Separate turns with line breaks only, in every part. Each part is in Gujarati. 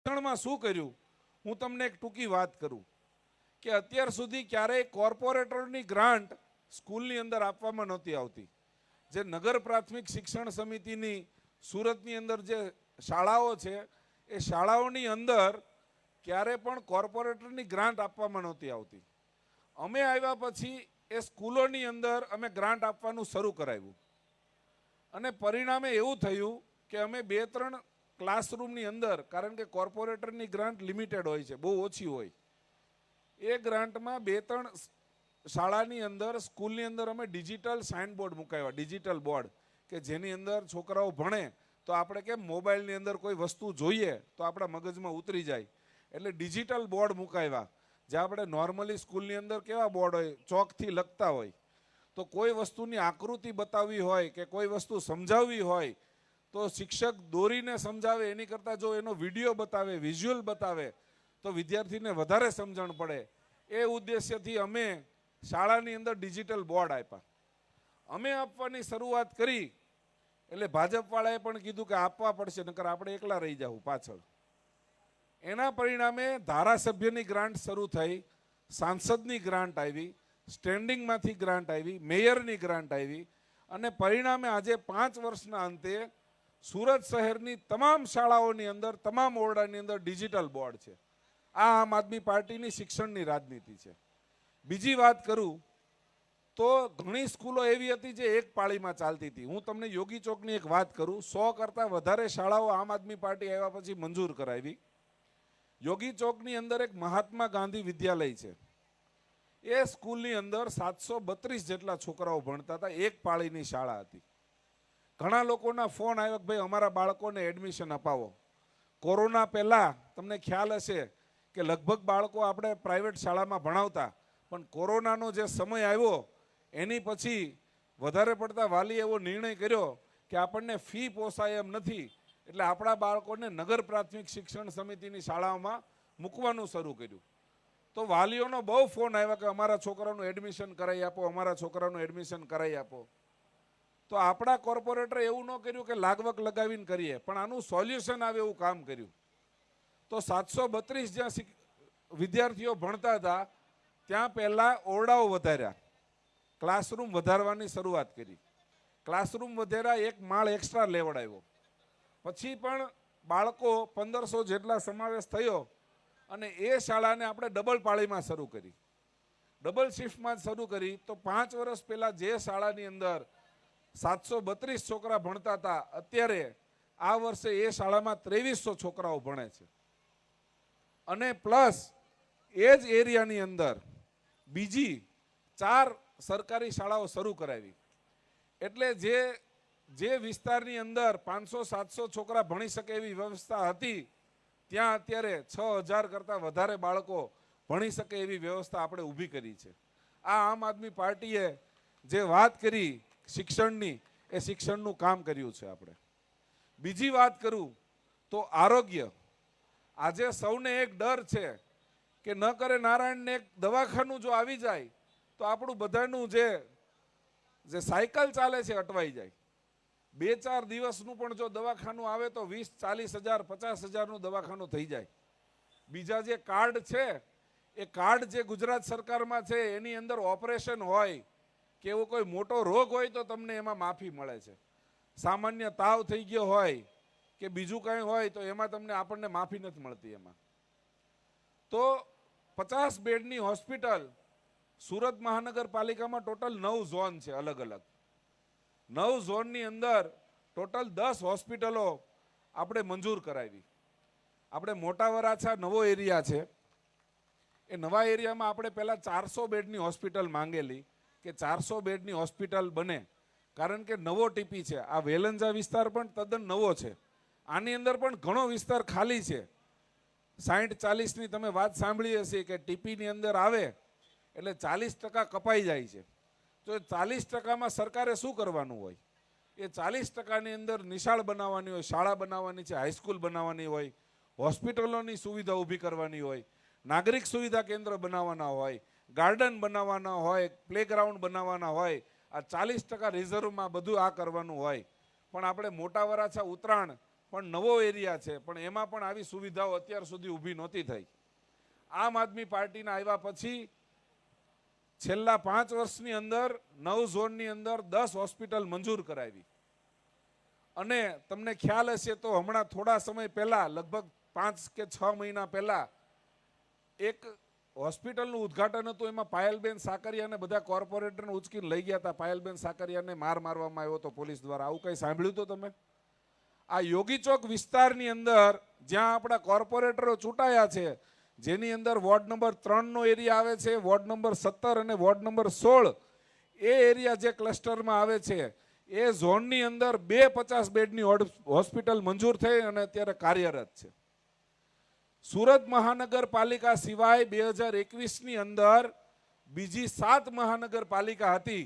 શિક્ષણમાં શું કર્યું હું તમને એક ટૂંકી વાત કરું કે અત્યાર સુધી ક્યારેય કોર્પોરેટરની ગ્રાન્ટ સ્કૂલની અંદર આપવામાં નહોતી આવતી. જે નગર પ્રાથમિક શિક્ષણ સમિતિની સુરતની અંદર જે શાળાઓ છે એ શાળાઓની અંદર ક્યારે પણ કોર્પોરેટરની ગ્રાન્ટ આપવામાં નહોતી આવતી. અમે આવ્યા પછી એ સ્કૂલોની અંદર અમે ગ્રાન્ટ આપવાનું શરૂ કરાવ્યું અને પરિણામે એવું થયું કે અમે 2-3 ક્લાસરૂમની અંદર, કારણ કે કોર્પોરેટરની ગ્રાન્ટ લિમિટેડ હોય છે, બહુ ઓછી હોય, એ ગ્રાન્ટમાં 2-3 શાળાની અંદર સ્કૂલની અંદર અમે ડિજિટલ સાઇન બોર્ડ મુકાવ્યા. ડિજિટલ બોર્ડ કે જેની અંદર છોકરાઓ ભણે તો આપણે કેમ મોબાઈલની અંદર કોઈ વસ્તુ જોઈએ તો આપણા મગજમાં ઉતરી જાય, એટલે ડિજિટલ બોર્ડ મુકાવ્યા. જે આપણે નોર્મલી સ્કૂલની અંદર કેવા બોર્ડ હોય, ચોકથી લખતા હોય, તો કોઈ વસ્તુની આકૃતિ બતાવવી હોય કે કોઈ વસ્તુ સમજાવવી હોય તો શિક્ષક દોરીને સમજાવે એની કરતાં જો એનો વિડીયો બતાવે, વિઝ્યુઅલ બતાવે તો વિદ્યાર્થીને વધારે સમજણ પડે. એ ઉદ્દેશ્યથી અમે શાળાની અંદર ડિજિટલ બોર્ડ આપ્યા. અમે આપવાની શરૂઆત કરી એટલે ભાજપવાળાએ પણ કીધું કે આપવા પડશે, નકર આપણે એકલા રહી જાવ પાછળ. એના પરિણામે ધારાસભ્યની ગ્રાન્ટ શરૂ થઈ, સાંસદની ગ્રાન્ટ આવી, સ્ટેન્ડિંગમાંથી ગ્રાન્ટ આવી, મેયરની ગ્રાન્ટ આવી અને પરિણામે આજે 5 વર્ષના અંતે સુરત શહેરની તમામ શાળાઓની અંદર, તમામ ઓરડાની અંદર ડિજિટલ બોર્ડ છે. આ આમ આદમી પાર્ટીની શિક્ષણની રાજનીતિ છે. બીજી વાત કરું તો ઘણી સ્કૂલો એવી હતી જે એક પાળીમાં ચાલતી હતી. હું તમને યોગી ચોકની એક વાત કરું, 100 કરતાં વધારે શાળાઓ આમ આદમી પાર્ટી આવ્યા પછી મંજૂર કરાવી. યોગી ચોકની અંદર એક મહાત્મા ગાંધી વિદ્યાલય છે. એ સ્કૂલની અંદર 732 જેટલા છોકરાઓ ભણતા હતા. એક પાળીની શાળા હતી. ઘણા લોકોના ફોન આવ્યા કે ભાઈ અમારા બાળકોને એડમિશન અપાવો. કોરોના પહેલાં તમને ખ્યાલ હશે કે લગભગ બાળકો આપણે પ્રાઇવેટ શાળામાં ભણાવતા, પણ કોરોનાનો જે સમય આવ્યો એની પછી વધારે પડતા વાલીએ એવો નિર્ણય કર્યો કે આપણને ફી પોસાય એમ નથી, એટલે આપણા બાળકોને નગર પ્રાથમિક શિક્ષણ સમિતિની શાળાઓમાં મૂકવાનું શરૂ કર્યું. તો વાલીઓનો બહુ ફોન આવ્યા કે અમારા છોકરાનું એડમિશન કરાવી આપો, અમારા છોકરાનું એડમિશન કરાવી આપો. તો આપણા કોર્પોરેટરે એવું ન કર્યું કે લાગવક લગાવીને કરીએ, પણ આનું સોલ્યુશન આવે એવું કામ કર્યું. તો 732 જ્યાં વિદ્યાર્થીઓ ભણતા હતા ત્યાં પહેલાં ઓરડાઓ વધાર્યા, ક્લાસરૂમ વધારવાની શરૂઆત કરી. ક્લાસરૂમ વધાર્યા, 1 માળ એક્સ્ટ્રા લેવડાવ્યો. પછી પણ બાળકો 1500 જેટલા સમાવેશ થયો અને એ શાળાને આપણે ડબલ પાળીમાં શરૂ કરી, ડબલ શિફ્ટમાં શરૂ કરી. તો 5 વર્ષ પહેલાં જે શાળાની અંદર 732 છોકરા ભણતા હતા, અત્યારે આ વર્ષે એ શાળામાં 2300 છોકરાઓ ભણે છે. અને પ્લસ એ જ એરિયાની અંદર બીજી 4 સરકારી શાળાઓ શરૂ કરાવી. એટલે જે વિસ્તારની અંદર 500-700 છોકરા ભણી શકે એવી વ્યવસ્થા હતી ત્યાં અત્યારે 6000 કરતાં વધારે બાળકો ભણી શકે એવી વ્યવસ્થા આપણે ઊભી કરી છે. આ આમ આદમી પાર્ટીએ જે વાત કરી શિક્ષણની, એ શિક્ષણનું કામ કર્યું છે આપણે. બીજી વાત કરું તો આરોગ્ય. આજે સૌને એક ડર છે કે ન કરે નારાયણને એક દવાખાનું જો આવી જાય તો આપણું બધાનું જે સાયકલ ચાલે છે અટવાઈ જાય. 2-4 દિવસનું પણ જો દવાખાનું આવે તો 20-40 હજાર 50 હજારનું દવાખાનું થઈ જાય. બીજા જે કાર્ડ છે એ કાર્ડ જે ગુજરાત સરકારમાં છે એની અંદર ઓપરેશન હોય કે એવો કોઈ મોટો રોગ હોય તો તમને એમાં માફી મળે છે. સામાન્ય તાવ થઈ ગયો હોય કે બીજું કંઈ હોય તો એમાં તમને આપણને માફી નથી મળતી. એમાં તો 50 બેડની હોસ્પિટલ સુરત મહાનગરપાલિકામાં ટોટલ 9 ઝોન છે, અલગ અલગ 9 ઝોનની અંદર ટોટલ 10 હોસ્પિટલો આપણે મંજૂર કરાવી. આપણે મોટા વરાછા નવો એરિયા છે, એ નવા એરિયામાં આપણે પહેલાં 400 બેડની હોસ્પિટલ માંગેલી કે 400 બેડની હોસ્પિટલ બને, કારણ કે નવો ટીપી છે. આ વેલંજા વિસ્તાર પણ તદ્દન નવો છે. આની અંદર પણ ઘણો વિસ્તાર ખાલી છે. 60-40ની તમે વાત સાંભળી હશે કે ટીપીની અંદર આવે એટલે 40% કપાઈ જાય છે. તો 40%માં સરકારે શું કરવાનું હોય? એ 40%ની અંદર નિશાળ બનાવવાની હોય, શાળા બનાવવાની છે, હાઈસ્કૂલ બનાવવાની હોય, હોસ્પિટલોની સુવિધા ઊભી કરવાની હોય, નાગરિક સુવિધા કેન્દ્ર બનાવવાના હોય, ગાર્ડન બનાવવાના હોય, પ્લેગ્રાઉન્ડ બનાવવાના હોય. આ 40% રિઝર્વમાં બધું આ કરવાનું હોય. પણ આપણે મોટા વરાછા ઉત્તરાયણ પણ નવો એરિયા છે, પણ એમાં પણ આવી સુવિધાઓ અત્યાર સુધી ઊભી નહોતી થઈ. આમ આદમી પાર્ટીના આવ્યા પછી છેલ્લા 5 વર્ષની અંદર 9 ઝોનની અંદર 10 હોસ્પિટલ મંજૂર કરાવી. અને તમને ખ્યાલ હશે તો હમણાં થોડા સમય પહેલા, લગભગ 5 કે 6 મહિના પહેલા, એક હોસ્પિટલનું ઉદ્ઘાટન હતું. એમાં પાયલબેન સાકરિયાને બધા કોર્પોરેટરને ઉચકીને લઈ ગયા હતા. પાયલબેન સાકરિયાને મારવામાં આવ્યો હતો પોલીસ દ્વારા. આવું કંઈ સાંભળ્યું તો તમે? આ યોગી ચોક વિસ્તારની અંદર જ્યાં આપણા કોર્પોરેટરો ચૂંટાયા છે, જેની અંદર વોર્ડ નંબર 3નો એરિયા આવે છે, વોર્ડ નંબર 17 અને વોર્ડ નંબર 16, એ એરિયા જે ક્લસ્ટરમાં આવે છે, એ ઝોનની અંદર 2 50 બેડની હોસ્પિટલ મંજૂર થઈ અને અત્યારે કાર્યરત છે. સુરત મહાનગરપાલિકા સિવાય 2021ની અંદર બીજી 7 મહાનગરપાલિકા હતી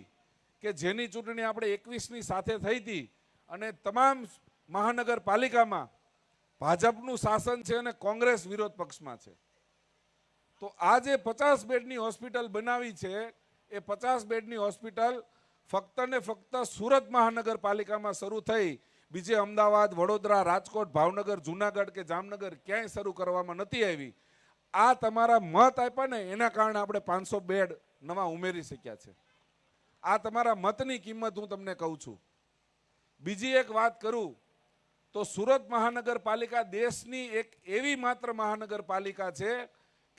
કે જેની ચૂંટણી આપણે 21ની સાથે થઈ હતી, અને તમામ મહાનગરપાલિકામાં ભાજપનું શાસન છે અને કોંગ્રેસ વિરોધ પક્ષમાં છે. તો આ જે 50 બેડની હોસ્પિટલ બનાવી છે, એ 50 બેડની હોસ્પિટલ ફક્ત ને ફક્ત સુરત મહાનગરપાલિકામાં શરૂ થઈ. બીજે અમદાવાદ, વડોદરા, રાજકોટ, ભાવનગર, જુનાગઢ કે જામનગર ક્યાંય શરૂ કરવામાં નથી આવી. આ તમારા મત આપ્યા ને એના કારણે આપણે 500 બેડ નવા ઉમેરી શક્યા છે. આ તમારા મતની કિંમત હું તમને કહું છું. બીજી એક વાત કરું તો સુરત મહાનગરપાલિકા દેશની એક એવી માત્ર મહાનગરપાલિકા છે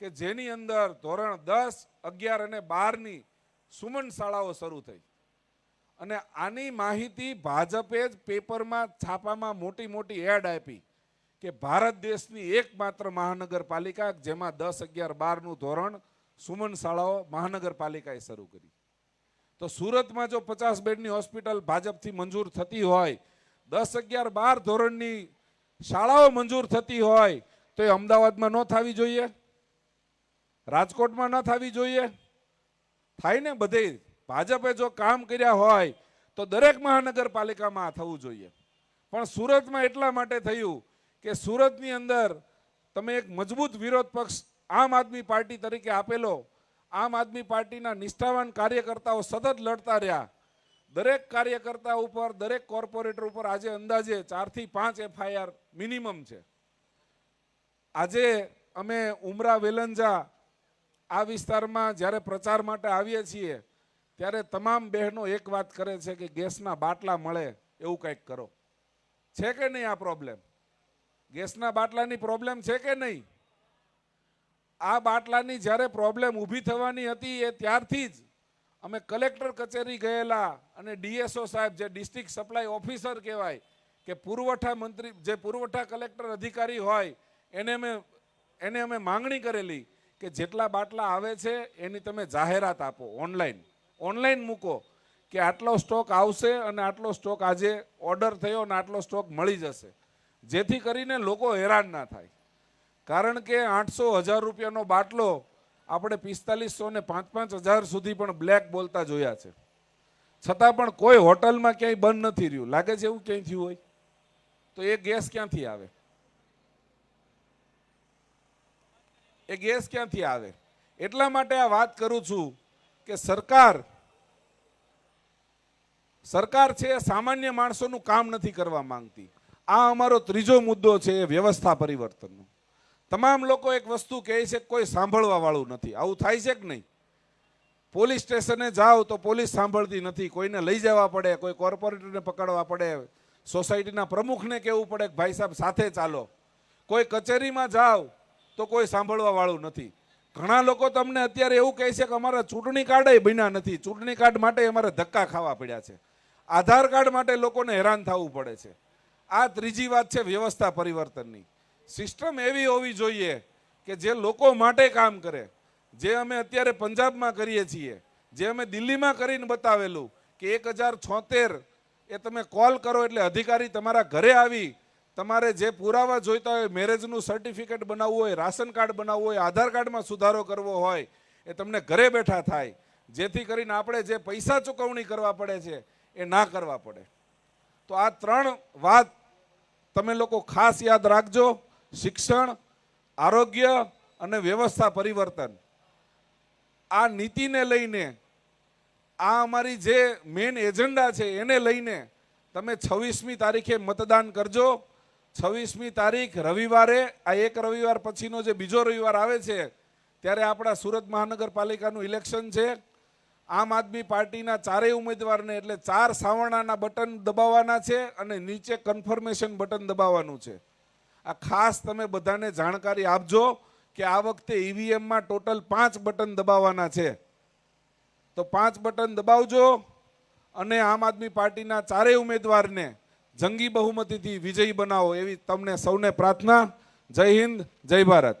કે જેની અંદર ધોરણ 10, 11 અને 12ની સુમન શાળાઓ શરૂ થઈ. અને આની માહિતી ભાજપે જ પેપરમાં, છાપામાં મોટી મોટી એડ આપી કે ભારત દેશની એકમાત્ર મહાનગરપાલિકા જેમાં 10, 11, 12નું ધોરણ સુમન શાળાઓ મહાનગરપાલિકાએ શરૂ કરી. તો સુરતમાં જો 50 બેડની હોસ્પિટલ ભાજપથી મંજૂર થતી હોય, 10, 11, 12 ધોરણની શાળાઓ મંજૂર થતી હોય, તો એ અમદાવાદમાં ન થવી જોઈએ? રાજકોટમાં ન થવી જોઈએ? થાય ને બધે. ભાજપે જો કામ કર્યા હોય તો દરેક મહાનગરપાલિકામાં થવું જોઈએ. પણ સુરતમાં એટલા માટે થયું કે સુરતની અંદર તમે એક મજબૂત વિરોધ પક્ષ આમ આદમી પાર્ટી તરીકે આપેલો. આમ આદમી પાર્ટીના નિષ્ઠાવાન કાર્યકર્તાઓ સતત લડતા રહ્યા. દરેક કાર્યકર્તા ઉપર, દરેક કોર્પોરેટર ઉપર આજે અંદાજે 4 થી 5 FIR મિનિમમ છે. આજે અમે ઉમરા, વેલંજા આ વિસ્તારમાં જ્યારે પ્રચાર માટે આવીએ છીએ ત્યારે તમામ બહેનો એક વાત કરે છે કે ગેસના બાટલા મળે એવું કંઈક કરો. છે કે નહીં આ પ્રોબ્લેમ? ગેસના બાટલાની પ્રોબ્લેમ છે કે નહીં? આ બાટલાની જ્યારે પ્રોબ્લેમ ઊભી થવાની હતી એ ત્યારથી જ અમે કલેક્ટર કચેરી ગયેલા અને DSO સાહેબ, જે ડિસ્ટ્રિક્ટ સપ્લાય ઓફિસર કહેવાય, કે પુરવઠા મંત્રી, જે પુરવઠા કલેક્ટર અધિકારી હોય, એને અમે માંગણી કરેલી કે જેટલા બાટલા આવે છે એની તમે જાહેરાત આપો, ઓનલાઈન મૂકો કે આટલો સ્ટોક આવશે અને આટલો સ્ટોક આજે ઓર્ડર થયો અને આટલો સ્ટોક મળી જશે, જેથી કરીને લોકો હેરાન ના થાય. કારણ કે 800-1000 રૂપિયાનો બાટલો આપણે 4500 ને 5-5000 સુધી પણ બ્લેક બોલતા જોયા છે. છતાં પણ કોઈ હોટલમાં ક્યાંય બંધ નથી રહ્યું. લાગે છે એવું ક્યાંય થયું હોય? તો એ ગેસ ક્યાંથી આવે? એ ગેસ ક્યાંથી આવે? એટલા માટે આ વાત કરું છું કે સરકાર છે સામાન્ય માણસોનું કામ નથી કરવા માંગતી. આ અમારો ત્રીજો મુદ્દો છે, વ્યવસ્થા પરિવર્તનનો. તમામ લોકો એક વસ્તુ કહે છે, કોઈ સાંભળવા વાળું નથી. આવું થાય છે કે નહીં? પોલીસ સ્ટેશને જાઓ તો પોલીસ સાંભળતી નથી. કોઈને લઈ જવા પડે, કોઈ કોર્પોરેટરને પકડવા પડે, સોસાયટીના પ્રમુખને કહેવું પડે કે ભાઈ સાહેબ સાથે ચાલો. કોઈ કચેરીમાં જાઓ તો કોઈ સાંભળવા વાળું નથી. ઘણા લોકો તમને અત્યારે એવું કહે છે કે અમારા ચૂંટણી કાર્ડ બન્યા નથી. ચૂંટણી કાર્ડ માટે અમારે ધક્કા ખાવા પડ્યા છે. આધાર કાર્ડ માટે લોકોને હેરાન થવું પડે છે. આ ત્રીજી વાત છે વ્યવસ્થા પરિવર્તનની. સિસ્ટમ એવી હોવી જોઈએ કે જે લોકો માટે કામ કરે. જે અમે અત્યારે પંજાબમાં કરીએ છીએ, જે અમે દિલ્હીમાં કરીને બતાવેલું કે 1076 એ તમે કોલ કરો એટલે અધિકારી તમારા ઘરે આવી તમારે જે પુરાવા જોઈતા હોય, મેરેજનું સર્ટિફિકેટ બનાવવું હોય, રાશન કાર્ડ બનાવવું હોય, આધાર કાર્ડમાં સુધારો કરવો હોય, એ તમને ઘરે બેઠા થાય. જેથી કરીને આપણે જે પૈસા ચૂકવણી કરવા પડે છે એ ના કરવા પડે. તો આ 3 વાત તમે લોકો ખાસ યાદ રાખજો. શિક્ષણ, આરોગ્ય અને વ્યવસ્થા પરિવર્તન. આ નીતિને લઈને, આ અમારી જે મેઇન એજન્ડા છે એને લઈને તમે 26મી તારીખે મતદાન કરજો. 26મી તારીખ રવિવારે, આ એક રવિવાર પછીનો જે બીજો રવિવાર આવે છે ત્યારે આપણા સુરત મહાનગરપાલિકાનું ઇલેક્શન છે. આમ આદમી પાર્ટીના ચારેય ઉમેદવારને એટલે 4 સાવરણાના બટન દબાવવાના છે અને નીચે કન્ફર્મેશન બટન દબાવવાનું છે. આ ખાસ તમે બધાને જાણકારી આપજો કે આ વખતે ઈવીએમમાં ટોટલ 5 બટન દબાવવાના છે. તો 5 બટન દબાવજો અને આમ આદમી પાર્ટીના ચારેય ઉમેદવારને જંગી બહુમતીથી વિજયી બનાવો એવી તમને સૌને પ્રાર્થના. જય હિન્દ, જય ભારત.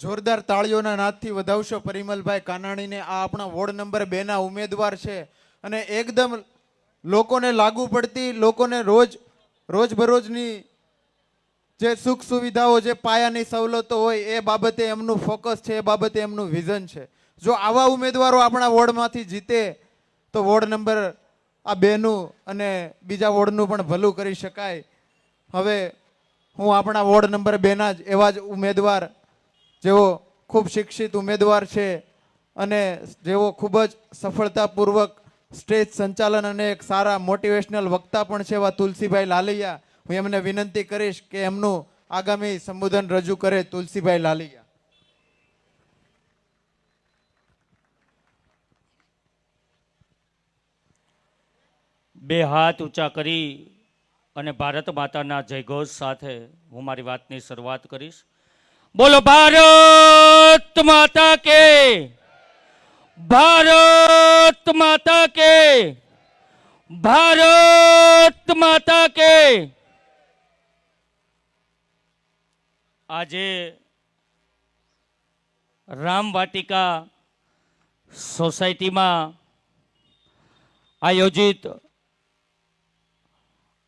જોરદાર તાળીઓના નાદથી વધાવશો પરિમલભાઈ કાનાણીને. આ આપણા વોર્ડ નંબર 2 ના ઉમેદવાર છે અને એકદમ લોકોને લાગુ પડતી, લોકોને રોજબરોજની જે સુખ સુવિધાઓ, જે પાયાની સવલતો હોય એ બાબતે એમનું ફોકસ છે, એ બાબતે એમનું વિઝન છે. જો આવા ઉમેદવારો આપણા વોર્ડમાંથી જીતે તો વોર્ડ નંબર આ 2નું અને બીજા વોર્ડનું પણ ભલું કરી શકાય. હવે હું આપણા વોર્ડ નંબર 2ના જ એવા જ ઉમેદવાર, જેઓ ખૂબ શિક્ષિત ઉમેદવાર છે અને જેઓ ખૂબ જ સફળતાપૂર્વક સ્ટેજ સંચાલન અને એક સારા મોટિવેશનલ વક્તા પણ છે, એવા તુલસીભાઈ લાલૈયા. હું એમને વિનંતી કરીશ કે એમનું આગામી સંબોધન રજૂ કરે. તુલસીભાઈ લાલૈયા.
બે હાથ ઊંચા કરી અને ભારત માતાના જયઘોષ સાથે હું મારી વાતની શરૂઆત કરીશ. બોલો ભારત માતા કે, ભારત માતા કે, ભારત માતા કે. આજે રામવાટિકા સોસાયટીમાં આયોજિત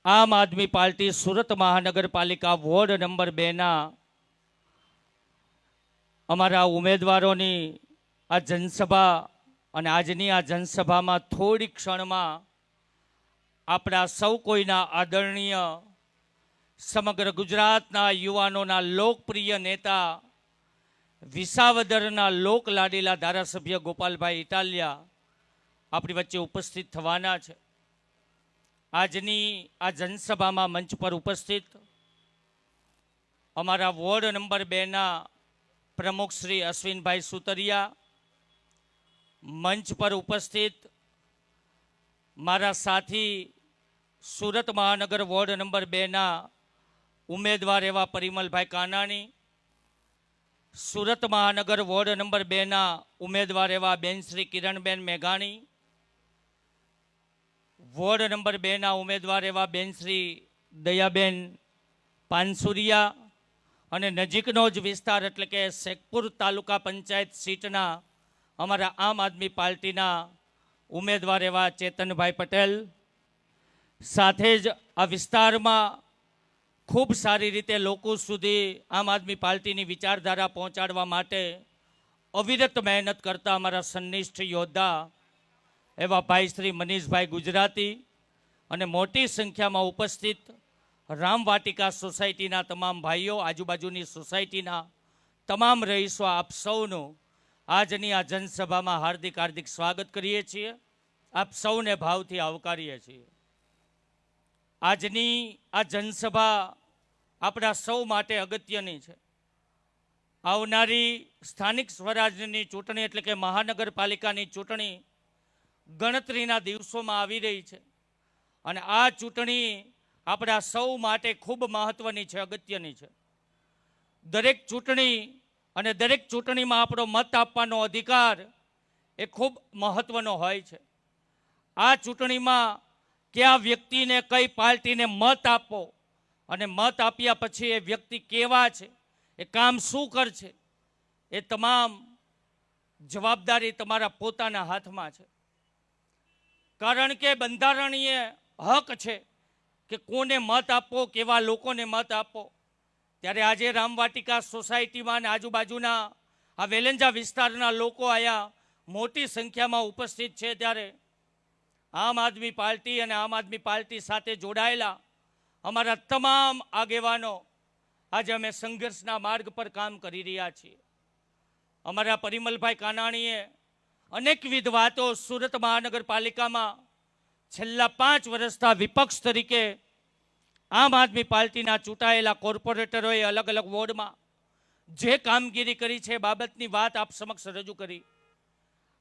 આમ આદમી પાર્ટી સુરત મહાનગરપાલિકા વોર્ડ નંબર 2ના અમારા ઉમેદવારોની આ જનસભા અને આજની આ જનસભામાં થોડી ક્ષણમાં આપણા સૌ કોઈના આદરણીય, સમગ્ર ગુજરાતના યુવાનોના લોકપ્રિય નેતા, વિસાવદરના લોકલાડીલા ધારાસભ્ય ગોપાલભાઈ ઇટાલિયા આપણી વચ્ચે ઉપસ્થિત થવાના છે. આજની આ જનસભામાં મંચ પર ઉપસ્થિત અમારા વોર્ડ નંબર 2ના પ્રમુખ શ્રી અશ્વિનભાઈ સુતરિયા, મંચ પર ઉપસ્થિત મારા સાથી સુરત મહાનગર વોર્ડ નંબર 2ના ઉમેદવાર એવા પરિમલભાઈ કાનાણી, સુરત મહાનગર વોર્ડ નંબર 2ના ઉમેદવાર એવા બેન શ્રી કિરણબેન મેઘાણી, વોર્ડ નંબર 2ના ઉમેદવાર એવા બેન શ્રી દયાબેન પાનસુરિયા અને નજીકનો જ વિસ્તાર એટલે કે શેખપુર તાલુકા પંચાયત સીટના અમારા આમ આદમી પાર્ટીના ઉમેદવાર એવા ચેતનભાઈ પટેલ. સાથે જ આ વિસ્તારમાં ખૂબ સારી રીતે લોકો સુધી આમ આદમી પાર્ટીની વિચારધારા પહોંચાડવા માટે અવિરત મહેનત કરતા અમારા સન્નિષ્ઠ યોદ્ધા એવા ભાઈ શ્રી મનીષભાઈ ગુજરાતી અને મોટી સંખ્યામાં ઉપસ્થિત રામવાટિકા સોસાયટીના તમામ ભાઈઓ, આજુબાજુની સોસાયટીના તમામ રહીશો, આપ સૌનું આજની આ જનસભામાં હાર્દિક હાર્દિક સ્વાગત કરીએ છીએ. આપ સૌને ભાવથી આવકારીએ છીએ. આજની આ જનસભા આપણા સૌ માટે અગત્યની છે. આવનારી સ્થાનિક સ્વરાજ્યની ચૂંટણી એટલે કે મહાનગરપાલિકાની ચૂંટણી ગણતરીના દિવસોમાં આવી રહી છે અને આ ચૂંટણી આપણા સૌ માટે ખૂબ મહત્વની છે, અગત્યની છે. દરેક ચૂંટણી અને દરેક ચૂંટણીમાં આપણો મત આપવાનો અધિકાર એ ખૂબ મહત્વનો હોય છે. આ ચૂંટણીમાં કયા વ્યક્તિને, કઈ પાર્ટીને મત આપવો અને મત આપ્યા પછી એ વ્યક્તિ કેવા છે, એ કામ શું કરશે, એ તમામ જવાબદારી તમારા પોતાના હાથમાં છે. કારણ કે બંધારણીય હક છે કે કોને મત આપવો, કેવા લોકોને મત આપવો. ત્યારે આજે રામવાટિકા સોસાયટીમાં અને આજુબાજુના આ વેલંજા વિસ્તારના લોકો અહીંયા મોટી સંખ્યામાં ઉપસ્થિત છે. ત્યારે આમ આદમી પાર્ટી અને આમ આદમી પાર્ટી સાથે જોડાયેલા અમારા તમામ આગેવાનો આજે અમે સંઘર્ષના માર્ગ પર કામ કરી રહ્યા છીએ. અમારા પરિમલભાઈ કાનાણીએ અનેકવિધ વાતો સુરત મહાનગરપાલિકામાં છેલ્લા 5 વર્ષના વિપક્ષ તરીકે આમ આદમી પાર્ટીના ચૂંટાયેલા કોર્પોરેટરોએ અલગ અલગ વોર્ડમાં જે કામગીરી કરી છે એ બાબતની વાત આપ સમક્ષ રજૂ કરી.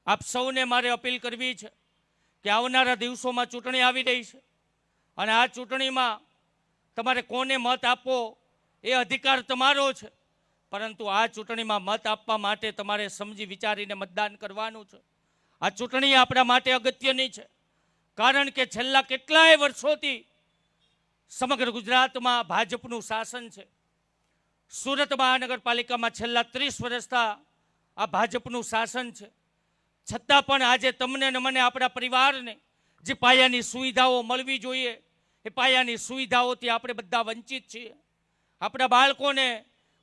આપ સૌને મારે અપીલ કરવી છે કે આવનારા દિવસોમાં ચૂંટણી આવી રહી છે અને આ ચૂંટણીમાં તમારે કોને મત આપવો એ અધિકાર તમારો છે, પરંતુ આ ચૂંટણીમાં મત આપવા માટે તમારે સમજી વિચારીને મતદાન કરવાનું છે. આ ચૂંટણી આપણા માટે અગત્યની છે, કારણ કે છેલ્લા કેટલાય વર્ષોથી સમગ્ર ગુજરાતમાં ભાજપનું શાસન છે. સુરત મહાનગરપાલિકામાં છેલ્લા 30 વર્ષથી આ ભાજપનું શાસન છે. છતાં પણ આજે તમને ને મને, આપણા પરિવારને જે પાયાની સુવિધાઓ મળવી જોઈએ એ પાયાની સુવિધાઓથી આપણે બધા વંચિત છીએ. આપણા બાળકોને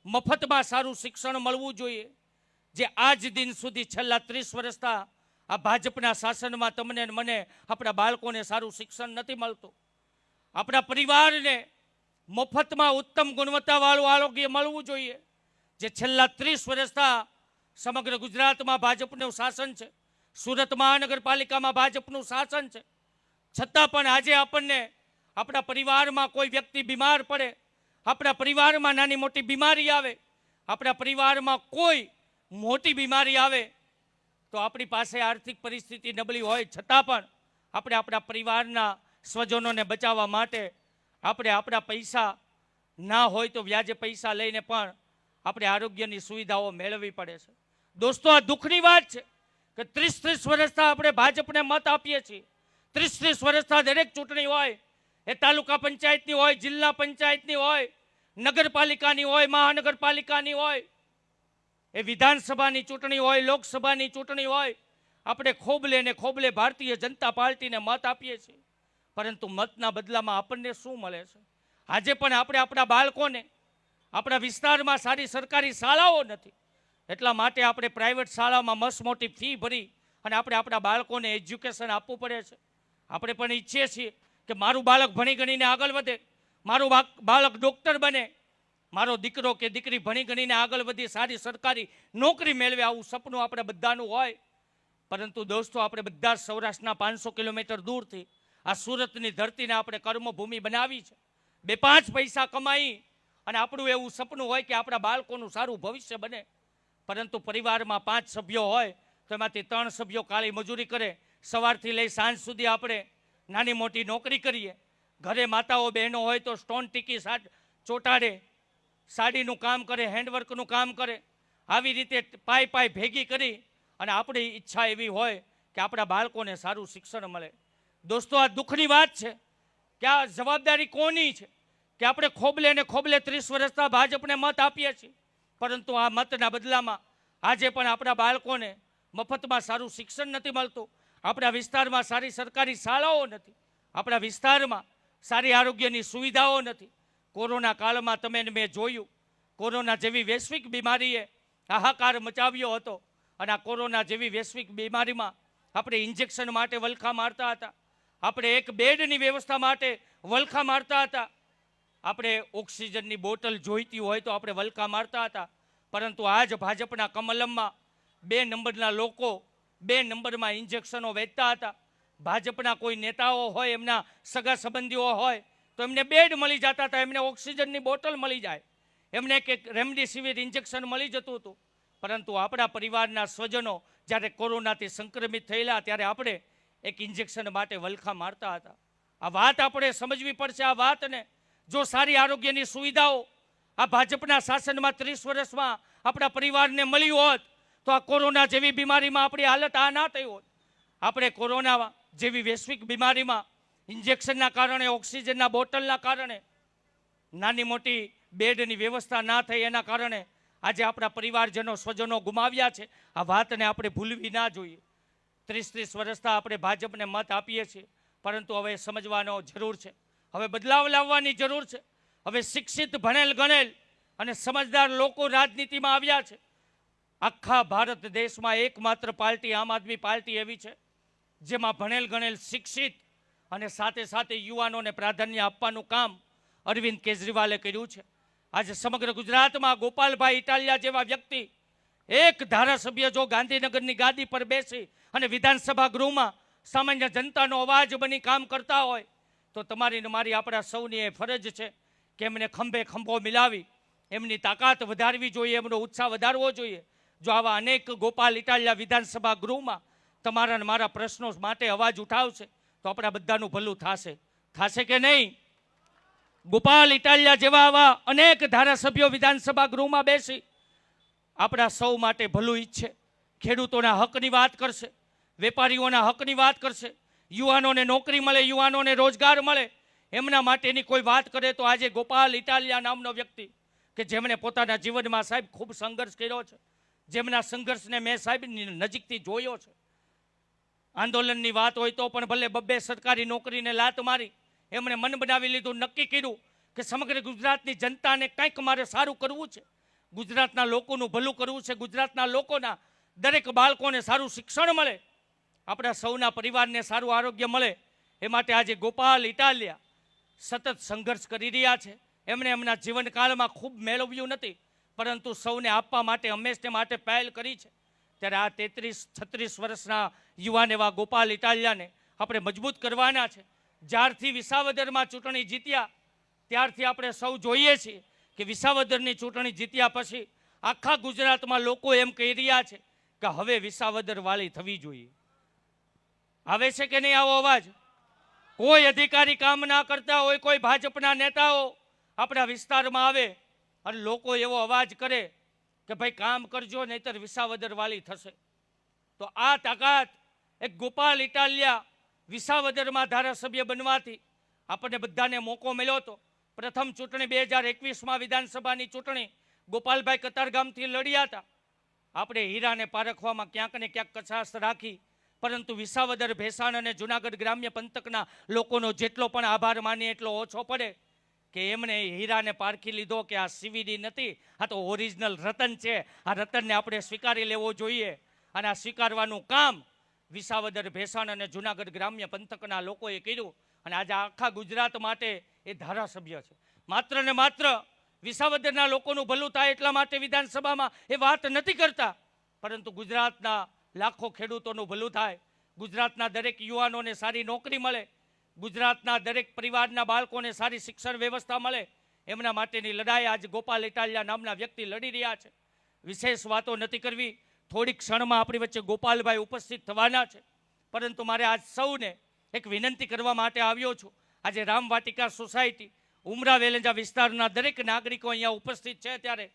મફતમાં સારું શિક્ષણ મળવું જોઈએ, જે આજ દિન સુધી છેલ્લા 30 વર્ષથી આ ભાજપના શાસનમાં તમને ને મને, આપણા બાળકોને સારું શિક્ષણ નથી મળતું. આપણા પરિવારને મફતમાં ઉત્તમ ગુણવત્તાવાળું આરોગ્ય મળવું જોઈએ, જે છેલ્લા 30 વર્ષથી સમગ્ર ગુજરાતમાં ભાજપનું શાસન છે. સુરત મહાનગરપાલિકામાં ભાજપનું શાસન છે. છતાં પણ આજે આપણને આપણા પરિવારમાં કોઈ વ્યક્તિ બીમાર પડે, આપણા પરિવારમાં નાની મોટી બીમારી આવે, આપણા પરિવારમાં કોઈ મોટી બીમારી આવે તો આપણી પાસે આર્થિક પરિસ્થિતિ નબળી હોય છતાં પણ આપણે આપણા પરિવારના સ્વજનોને બચાવવા માટે આપણે આપણા પૈસા ના હોય તો વ્યાજે પૈસા લઈને પણ આપણે આરોગ્યની સુવિધાઓ મેળવવી પડે છે. દોસ્તો, આ દુઃખની વાત છે કે 30 વર્ષથી આપણે ભાજપને મત આપીએ છીએ. 30 વર્ષથી દરેક ચૂંટણી હોય, એ તાલુકા પંચાયતની હોય, જિલ્લા પંચાયતની હોય, નગરપાલિકાની હોય, મહાનગરપાલિકાની હોય, એ વિધાનસભાની ચૂંટણી હોય, લોકસભાની ચૂંટણી હોય, આપણે ખોબલે ને ખોબલે ભારતીય જનતા પાર્ટીને મત આપીએ છીએ. પરંતુ મતના બદલામાં આપણને શું મળે છે? આજે પણ આપણે આપણા બાળકોને, આપણા વિસ્તારમાં સારી સરકારી શાળાઓ નથી, એટલા માટે આપણે પ્રાઇવેટ શાળામાં મસ્ત મોટી ફી ભરી અને આપણે આપણા બાળકોને એજ્યુકેશન આપવું પડે છે. આપણે પણ ઈચ્છીએ છીએ કે મારું બાળક ભણી ગણીને આગળ વધે, મારું બાળક ડૉક્ટર બને, મારો દીકરો કે દીકરી ભણી ગણીને આગળ વધી સારી સરકારી નોકરી મેળવે, આવું સપનું આપણે બધાનું હોય. પરંતુ દોસ્તો, આપણે બધા સૌરાષ્ટ્રના 500 કિલોમીટર દૂરથી આ સુરતની ધરતીને આપણે કર્મભૂમિ બનાવી છે. 2-5 પૈસા કમાઈ અને આપણું એવું સપનું હોય કે આપણા બાળકોનું સારું ભવિષ્ય બને. પરંતુ પરિવારમાં 5 સભ્યો હોય તો એમાંથી 3 સભ્યો કાળી મજૂરી કરે, સવારથી લઈ સાંજ સુધી આપણે નાની મોટી નોકરી કરીએ. ઘરે માતાઓ બહેનો હોય તો સ્ટોન ટીકી ચોંટાડે, સાડીનું કામ કરે, હેન્ડવર્કનું કામ કરે. આવી રીતે પાય ભેગી કરી અને આપણી ઈચ્છા એવી હોય કે આપણા બાળકોને સારું શિક્ષણ મળે. દોસ્તો, આ દુઃખની વાત છે કે આ જવાબદારી કોની છે કે આપણે ખોબલે ને ખોબલે 30 વર્ષથી ભાજપને મત આપીએ છીએ, પરંતુ આ મતના બદલામાં આજે પણ આપણા બાળકોને મફતમાં સારું શિક્ષણ નથી મળતું. આપણા વિસ્તારમાં સારી સરકારી શાળાઓ નથી, આપણા વિસ્તારમાં સારી આરોગ્યની સુવિધાઓ નથી. કોરોના કાળમાં તમે મેં જોયું, કોરોના જેવી વૈશ્વિક બીમારીએ હાહાકાર મચાવ્યો હતો અને આ કોરોના જેવી વૈશ્વિક બીમારીમાં આપણે ઇન્જેક્શન માટે વલખા મારતા હતા, આપણે એક બેડની વ્યવસ્થા માટે વલખા મારતા હતા, આપણે ઓક્સિજનની બોટલ જોઈતી હોય તો આપણે વલખા મારતા હતા. પરંતુ આજ ભાજપના કમલમમાં 2 નંબરના લોકો 2 નંબરમાં ઇન્જેક્શનો વેચતા હતા. ભાજપના કોઈ નેતાઓ હોય, એમના સગા સંબંધીઓ હોય તો એમને બેડ મળી જતા હતા, એમને ઓક્સિજનની બોટલ મળી જાય, એમને કે રેમડેસિવિર ઇન્જેક્શન મળી જતું હતું. પરંતુ આપણા પરિવારના સ્વજનો જ્યારે કોરોનાથી સંક્રમિત થયેલા ત્યારે આપણે એક ઇન્જેક્શન માટે વલખા મારતા હતા. આ વાત આપણે સમજવી પડશે. આ વાતને જો સારી આરોગ્યની સુવિધાઓ આ ભાજપના શાસનમાં 30 વર્ષમાં આપણા પરિવારને મળી હોત તો આ કોરોના જેવી બીમારીમાં આપણી હાલત આ ના થઈ હોત. આપણે કોરોના જેવી વૈશ્વિક બીમારીમાં ઇન્જેક્શનના કારણે, ઓક્સિજનના બોટલના કારણે, નાની મોટી બેડની વ્યવસ્થા ના થઈ એના કારણે આજે આપણા પરિવારજનો, સ્વજનો ગુમાવ્યા છે. આ વાતને આપણે ભૂલવી ના જોઈએ. 30 વર્ષથી આપણે ભાજપને મત આપીએ છીએ, પરંતુ હવે સમજવાનો જરૂર છે, હવે બદલાવ લાવવાની જરૂર છે. હવે શિક્ષિત, ભણેલ ગણેલ અને સમજદાર લોકો રાજનીતિમાં આવ્યા છે. આખા ભારત દેશમાં એકમાત્ર પાર્ટી આમ આદમી પાર્ટી એવી છે જેમાં ભણેલ ગણેલ, શિક્ષિત અને સાથે સાથે યુવાનોને પ્રાધાન્ય આપવાનું કામ અરવિંદ કેજરીવાલે કર્યું છે. આજે સમગ્ર ગુજરાતમાં ગોપાલભાઈ ઇટાલિયા જેવા વ્યક્તિ, એક ધારાસભ્ય જો ગાંધીનગરની ગાદી પર બેસી અને વિધાનસભા ગૃહમાં સામાન્ય જનતાનો અવાજ બની કામ કરતા હોય તો તમારી ને મારી આપણા સૌની એ ફરજ છે કે એમને ખંભે ખંભો મિલાવી એમની તાકાત વધારવી જોઈએ, એમનો ઉત્સાહ વધારવો જોઈએ. જો આવા અનેક ગોપાલ ઇટાલિયા વિધાનસભા ગૃહમાં તમારા ને મારા પ્રશ્નો માટે અવાજ ઉઠાવશે તો આપણા બધાનું ભલું થશે કે નહીં? ગોપાલ ઇટાલિયા જેવા આવા અનેક ધારાસભ્યો વિધાનસભા ગૃહમાં બેસી આપણા સૌ માટે ભલું ઈચ્છે, ખેડૂતોના હકની વાત કરશે, વેપારીઓના હકની વાત કરશે, યુવાનોને નોકરી મળે, યુવાનોને રોજગાર મળે, એમના માટેની કોઈ વાત કરે તો આજે ગોપાલ ઇટાલિયા નામનો વ્યક્તિ કે જેમણે પોતાના જીવનમાં સાહેબ ખૂબ સંઘર્ષ કર્યો છે, જેમના સંઘર્ષને મેં સાહેબ નજીકથી જોયો છે. આંદોલનની વાત હોય તો પણ ભલે બબ્બે સરકારી નોકરીને લાત મારી એમણે મન બનાવી લીધું, નક્કી કર્યું કે સમગ્ર ગુજરાતની જનતાને કંઈક મારે સારું કરવું છે, ગુજરાતના લોકોનું ભલું કરવું છે, ગુજરાતના લોકોના દરેક બાળકોને સારું શિક્ષણ મળે, આપણા સૌના પરિવારને સારું આરોગ્ય મળે. એ માટે આજે ગોપાલ ઇટાલિયા સતત સંઘર્ષ કરી રહ્યા છે. એમણે એમના જીવનકાળમાં ખૂબ મેળવ્યું નથી પરંતુ સૌને આપવા માટે હંમેશને માટે પહેલ કરી છે. ત્યારે આ 33-36 વર્ષના યુવાન એવા ગોપાલ ઇટાલિયાને આપણે મજબૂત કરવાના છે. જ્યારથી વિસાવદરમાં ચૂંટણી જીત્યા ત્યારથી આપણે સૌ જોઈએ છીએ કે વિસાવદરની ચૂંટણી જીત્યા પછી આખા ગુજરાતમાં લોકો એમ કહી રહ્યા છે કે હવે વિસાવદર વાળી થવી જોઈએ. આવે છે કે નહીં આવો અવાજ? કોઈ અધિકારી કામ ના કરતા હોય, કોઈ ભાજપના નેતાઓ આપણા વિસ્તારમાં આવે અને લોકો એવો અવાજ કરે કે ભાઈ કામ કરજો નહીતર વિસાવદર વાળી થશે. તો આ તાકાત એક ગોપાલ ઇટાલિયા વિસાવદરમાં ધારાસભ્ય બનવાથી આપણને બધાને મોકો મળ્યો હતો. પ્રથમ ચૂંટણી 2021માં વિધાનસભાની ચૂંટણી ગોપાલભાઈ કતારગામથી લડ્યા હતા. આપણે હીરાને પારખવામાં ક્યાંક ને ક્યાંક કચાશ રાખી પરંતુ વિસાવદર, ભેસાણ અને જુનાગઢ ગ્રામ્ય પંથકના લોકોનો જેટલો પણ આભાર માનીએ એટલો ઓછો પડે કે એમણે હીરાને પારખી લીધો કે આ સીવીડી નથી, આ તો ઓરિજિનલ રતન છે. આ રતનને આપણે સ્વીકારી લેવો જોઈએ અને આ સ્વીકારવાનું કામ વિસાવદર, ભેસાણ અને જુનાગઢ ગ્રામ્ય પંથકના લોકોએ કર્યું અને આજે આખા ગુજરાત માટે એ ધારાસભ્ય છે. માત્ર ને માત્ર વિસાવદરના લોકોનું ભલું થાય એટલા માટે વિધાનસભામાં એ વાત નથી કરતા પરંતુ ગુજરાતના લાખો ખેડૂતોનું ભલું થાય, ગુજરાતના દરેક યુવાનોને સારી નોકરી મળે, ગુજરાતના દરેક પરિવારના બાળકોને સારી શિક્ષણ વ્યવસ્થા મળે, એમના માટેની લડાઈ આજે ગોપાલ ઇટાલિયા નામના વ્યક્તિ લડી રહ્યા છે. વિશેષ વાતો નથી કરવી, થોડીક ક્ષણમાં આપણી વચ્ચે ગોપાલભાઈ ઉપસ્થિત થવાના છે પરંતુ મારે આજ સૌને એક વિનંતી કરવા માટે આવ્યો છું. આજે રામવાટિકા સોસાયટી ઉમરા વેલંજા વિસ્તારના દરેક નાગરિકો અહીંયા ઉપસ્થિત છે ત્યારે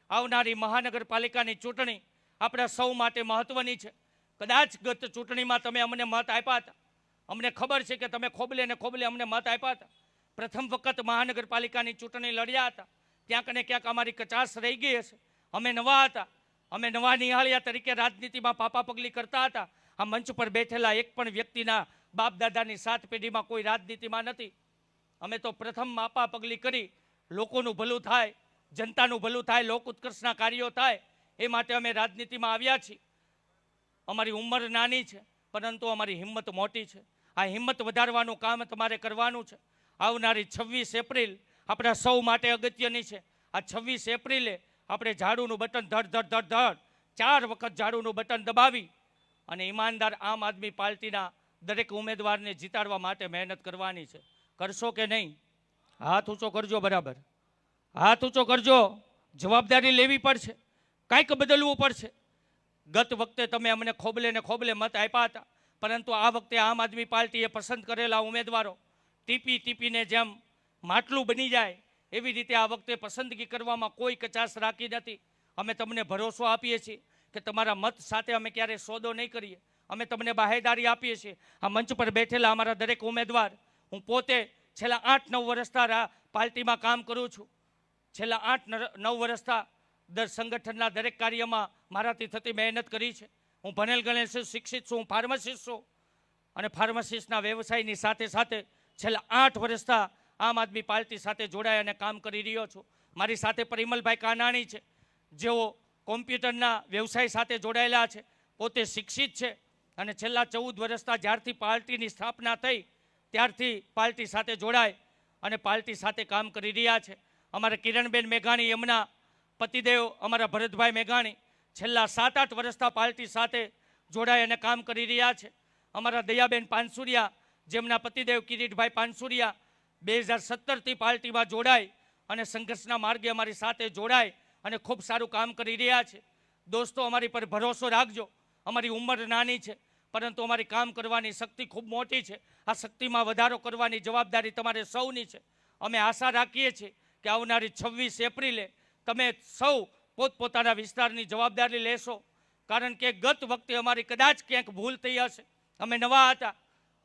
આવનારી મહાનગરપાલિકાની ચૂંટણી આપણા સૌ માટે મહત્વની છે. કદાચ ગત ચૂંટણીમાં તમે અમને મત આપ્યા હતા, અમને ખબર છે કે તમે ખોબલે ને ખોબલે અમને મત આપ્યા હતા. પ્રથમ વખત મહાનગરપાલિકાની ચૂંટણી લડ્યા હતા, ક્યાંક ને ક્યાંક અમારી કચાશ રહી ગઈ હશે. અમે નવા હતા, અમે નવા નિહાળિયા તરીકે રાજનીતિમાં પાપા પગલી કરતા હતા. આ મંચ પર બેઠેલા એક પણ વ્યક્તિના બાપ દાદાની 7 પેઢીમાં કોઈ રાજનીતિમાં નથી. અમે તો પ્રથમ માપા પગલી કરી લોકોનું ભલું થાય, જનતાનું ભલું થાય, લોક ઉત્કર્ષના કાર્યો થાય એ માટે અમે રાજનીતિમાં આવ્યા છીએ. અમારી ઉંમર નાની છે પરંતુ અમારી હિંમત મોટી છે. આ હિંમત વધારવાનું કામ તમારે કરવાનું છે. આવનારી 26 એપ્રિલ આપણા સૌ માટે અગત્યની છે. આ 26 એપ્રિલે આપણે ઝાડુનું બટન ધડ ધડ ધડ ધડ 4 વખત ઝાડુનું બટન દબાવી અને ઈમાનદાર આમ આદમી પાર્ટીના દરેક ઉમેદવારને જીતાડવા માટે મહેનત કરવાની છે. કરશો કે નહીં? હાથ ઊંચો કરજો. બરાબર, હાથ ઊંચો કરજો. જવાબદારી લેવી પડશે, કંઈક બદલવું પડશે. ગત વખતે તમે અમને ખોબલે ને ખોબલે મત આપ્યા હતા પરંતુ આ વખતે આમ આદમી પાર્ટીએ પસંદ કરેલા ઉમેદવારો ટીપી ટીપીને જેમ માટલું બની જાય એવી રીતે આ વખતે પસંદગી કરવામાં કોઈ કચાશ રાખી નથી. અમે તમને ભરોસો આપીએ છીએ કે તમારા મત સાથે અમે ક્યારેય સોદો નહીં કરીએ. અમે તમને બાહેદારી આપીએ છીએ. આ મંચ પર બેઠેલા અમારા દરેક ઉમેદવાર, હું પોતે છેલ્લા 8-9 વર્ષથી પાર્ટીમાં કામ કરું છું. છેલ્લા 8-9 વર્ષથી સંગઠનના દરેક કાર્યમાં મારાથી થતી મહેનત કરી છે. હું ભણેલ ગણેલ છું, શિક્ષિત છું, હું ફાર્માસિસ્ટ છું અને ફાર્માસિસ્ટના વ્યવસાયની સાથે સાથે છેલ્લા 8 વર્ષથી આમ આદમી પાર્ટી સાથે જોડાઈ અને કામ કરી રહ્યો છું. મારી સાથે પરિમલભાઈ કાનાણી છે જેઓ કોમ્પ્યુટરના વ્યવસાય સાથે જોડાયેલા છે, પોતે શિક્ષિત છે અને છેલ્લા 14 વર્ષથી જ્યારથી પાર્ટીની સ્થાપના થઈ ત્યારથી પાર્ટી સાથે જોડાય અને પાર્ટી સાથે કામ કરી રહ્યા છે. અમારા કિરણબેન મેઘાણી, એમના પતિદેવ અમારા ભરતભાઈ મેઘાણી છેલ્લા 7-8 વર્ષથી પાર્ટી સાથે જોડાઈ અને કામ કરી રહ્યા છે. અમારા દયાબેન પાનસુરિયા, જેમના પતિદેવ કિરીટભાઈ પાનસુરિયા 2017થી પાર્ટીમાં જોડાય અને સંઘર્ષના માર્ગે અમારી સાથે જોડાય અને ખૂબ સારું કામ કરી રહ્યા છે. દોસ્તો, અમારી પર ભરોસો રાખજો. અમારી ઉંમર નાની છે, પરંતુ અમારી કામ કરવાની શક્તિ ખૂબ મોટી છે. આ શક્તિમાં વધારો કરવાની જવાબદારી તમારે સૌની છે. અમે આશા રાખીએ છીએ કે આવનારી 26 એપ્રિલે તમે સૌ પોતપોતાના વિસ્તારની જવાબદારી લેશો. કારણ કે ગત વખતે અમારી કદાચ ક્યાંક ભૂલ થઈ હશે. અમે નવા હતા,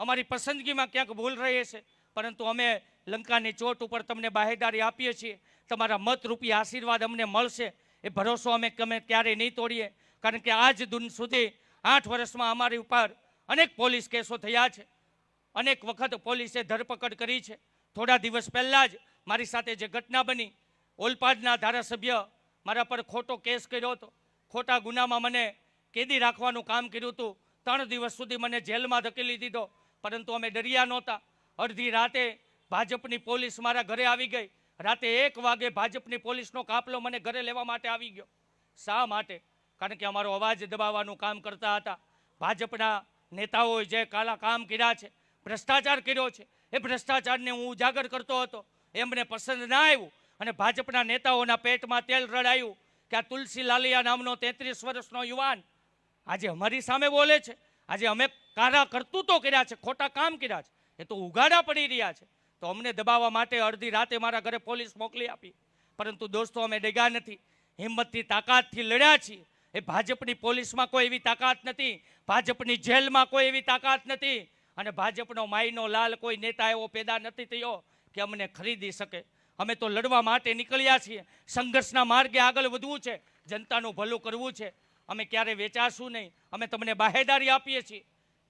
અમારી પસંદગીમાં ક્યાંક ભૂલ રહી હશે, પરંતુ અમે લંકાની ચોટ ઉપર તમને બાહેદારી આપીએ છીએ. તમારા મત રૂપી આશીર્વાદ અમને મળશે, એ ભરોસો અમે ક્યારેય નહીં તોડીએ. કારણ કે આજ દિન સુધી 8 વર્ષમાં અમારી ઉપર અનેક પોલીસ કેસો થયા છે, અનેક વખત પોલીસે ધરપકડ કરી છે. થોડા દિવસ પહેલાં જ મારી સાથે જે ઘટના બની, ઓલપાડના ધારાસભ્ય મારા પર ખોટો કેસ કર્યો હતો. ખોટા ગુનામાં મને કેદી રાખવાનું કામ કર્યું હતું. 3 દિવસ સુધી મને જેલમાં ધકેલી દીધો, પરંતુ અમે ડર્યા નહોતા. અડધી રાતે ભાજપની પોલીસ મારા ઘરે આવી ગઈ. રાતે 1 વાગે ભાજપની પોલીસનો કાફલો મને ઘરે લેવા માટે આવી ગયો. શા માટે? કારણ કે અમારો અવાજ દબાવવાનું કામ કરતા હતા. ભાજપના નેતાઓએ જે કાલા કામ કર્યા છે, ભ્રષ્ટાચાર કર્યો છે, એ ભ્રષ્ટાચારને હું ઉજાગર કરતો હતો. એમને પસંદ ના આવ્યું અને ભાજપના નેતાઓના પેટમાં તેલ રડાયું કે આ તુલસી લાલિયા નામનો 33 વર્ષનો યુવાન આજે અમારી સામે બોલે છે. આજે અમે કારા કરતૂતો કર્યા છે, ખોટા કામ કર્યા છે, એ તો ઉગાડા પડી રહ્યા છે. તો અમને દબાવવા માટે અડધી રાતે મારા ઘરે પોલીસ મોકલી આપી. પરંતુ દોસ્તો, અમે ડગ્યા નથી, હિંમતથી તાકાતથી લડ્યા છીએ. એ ભાજપની પોલીસમાં કોઈ એવી તાકાત નથી, ભાજપની જેલમાં કોઈ એવી તાકાત નથી, અને ભાજપનો માયનો લાલ કોઈ નેતા એવો પેદા નથી થયો કે અમને ખરીદી શકે. અમે તો લડવા માટે નીકળ્યા છીએ. સંઘર્ષના માર્ગે આગળ વધવું છે, જનતાનું ભલું કરવું છે. અમે ક્યારે વેચાશું નહીં. અમે તમને બાહેદારી આપીએ છીએ.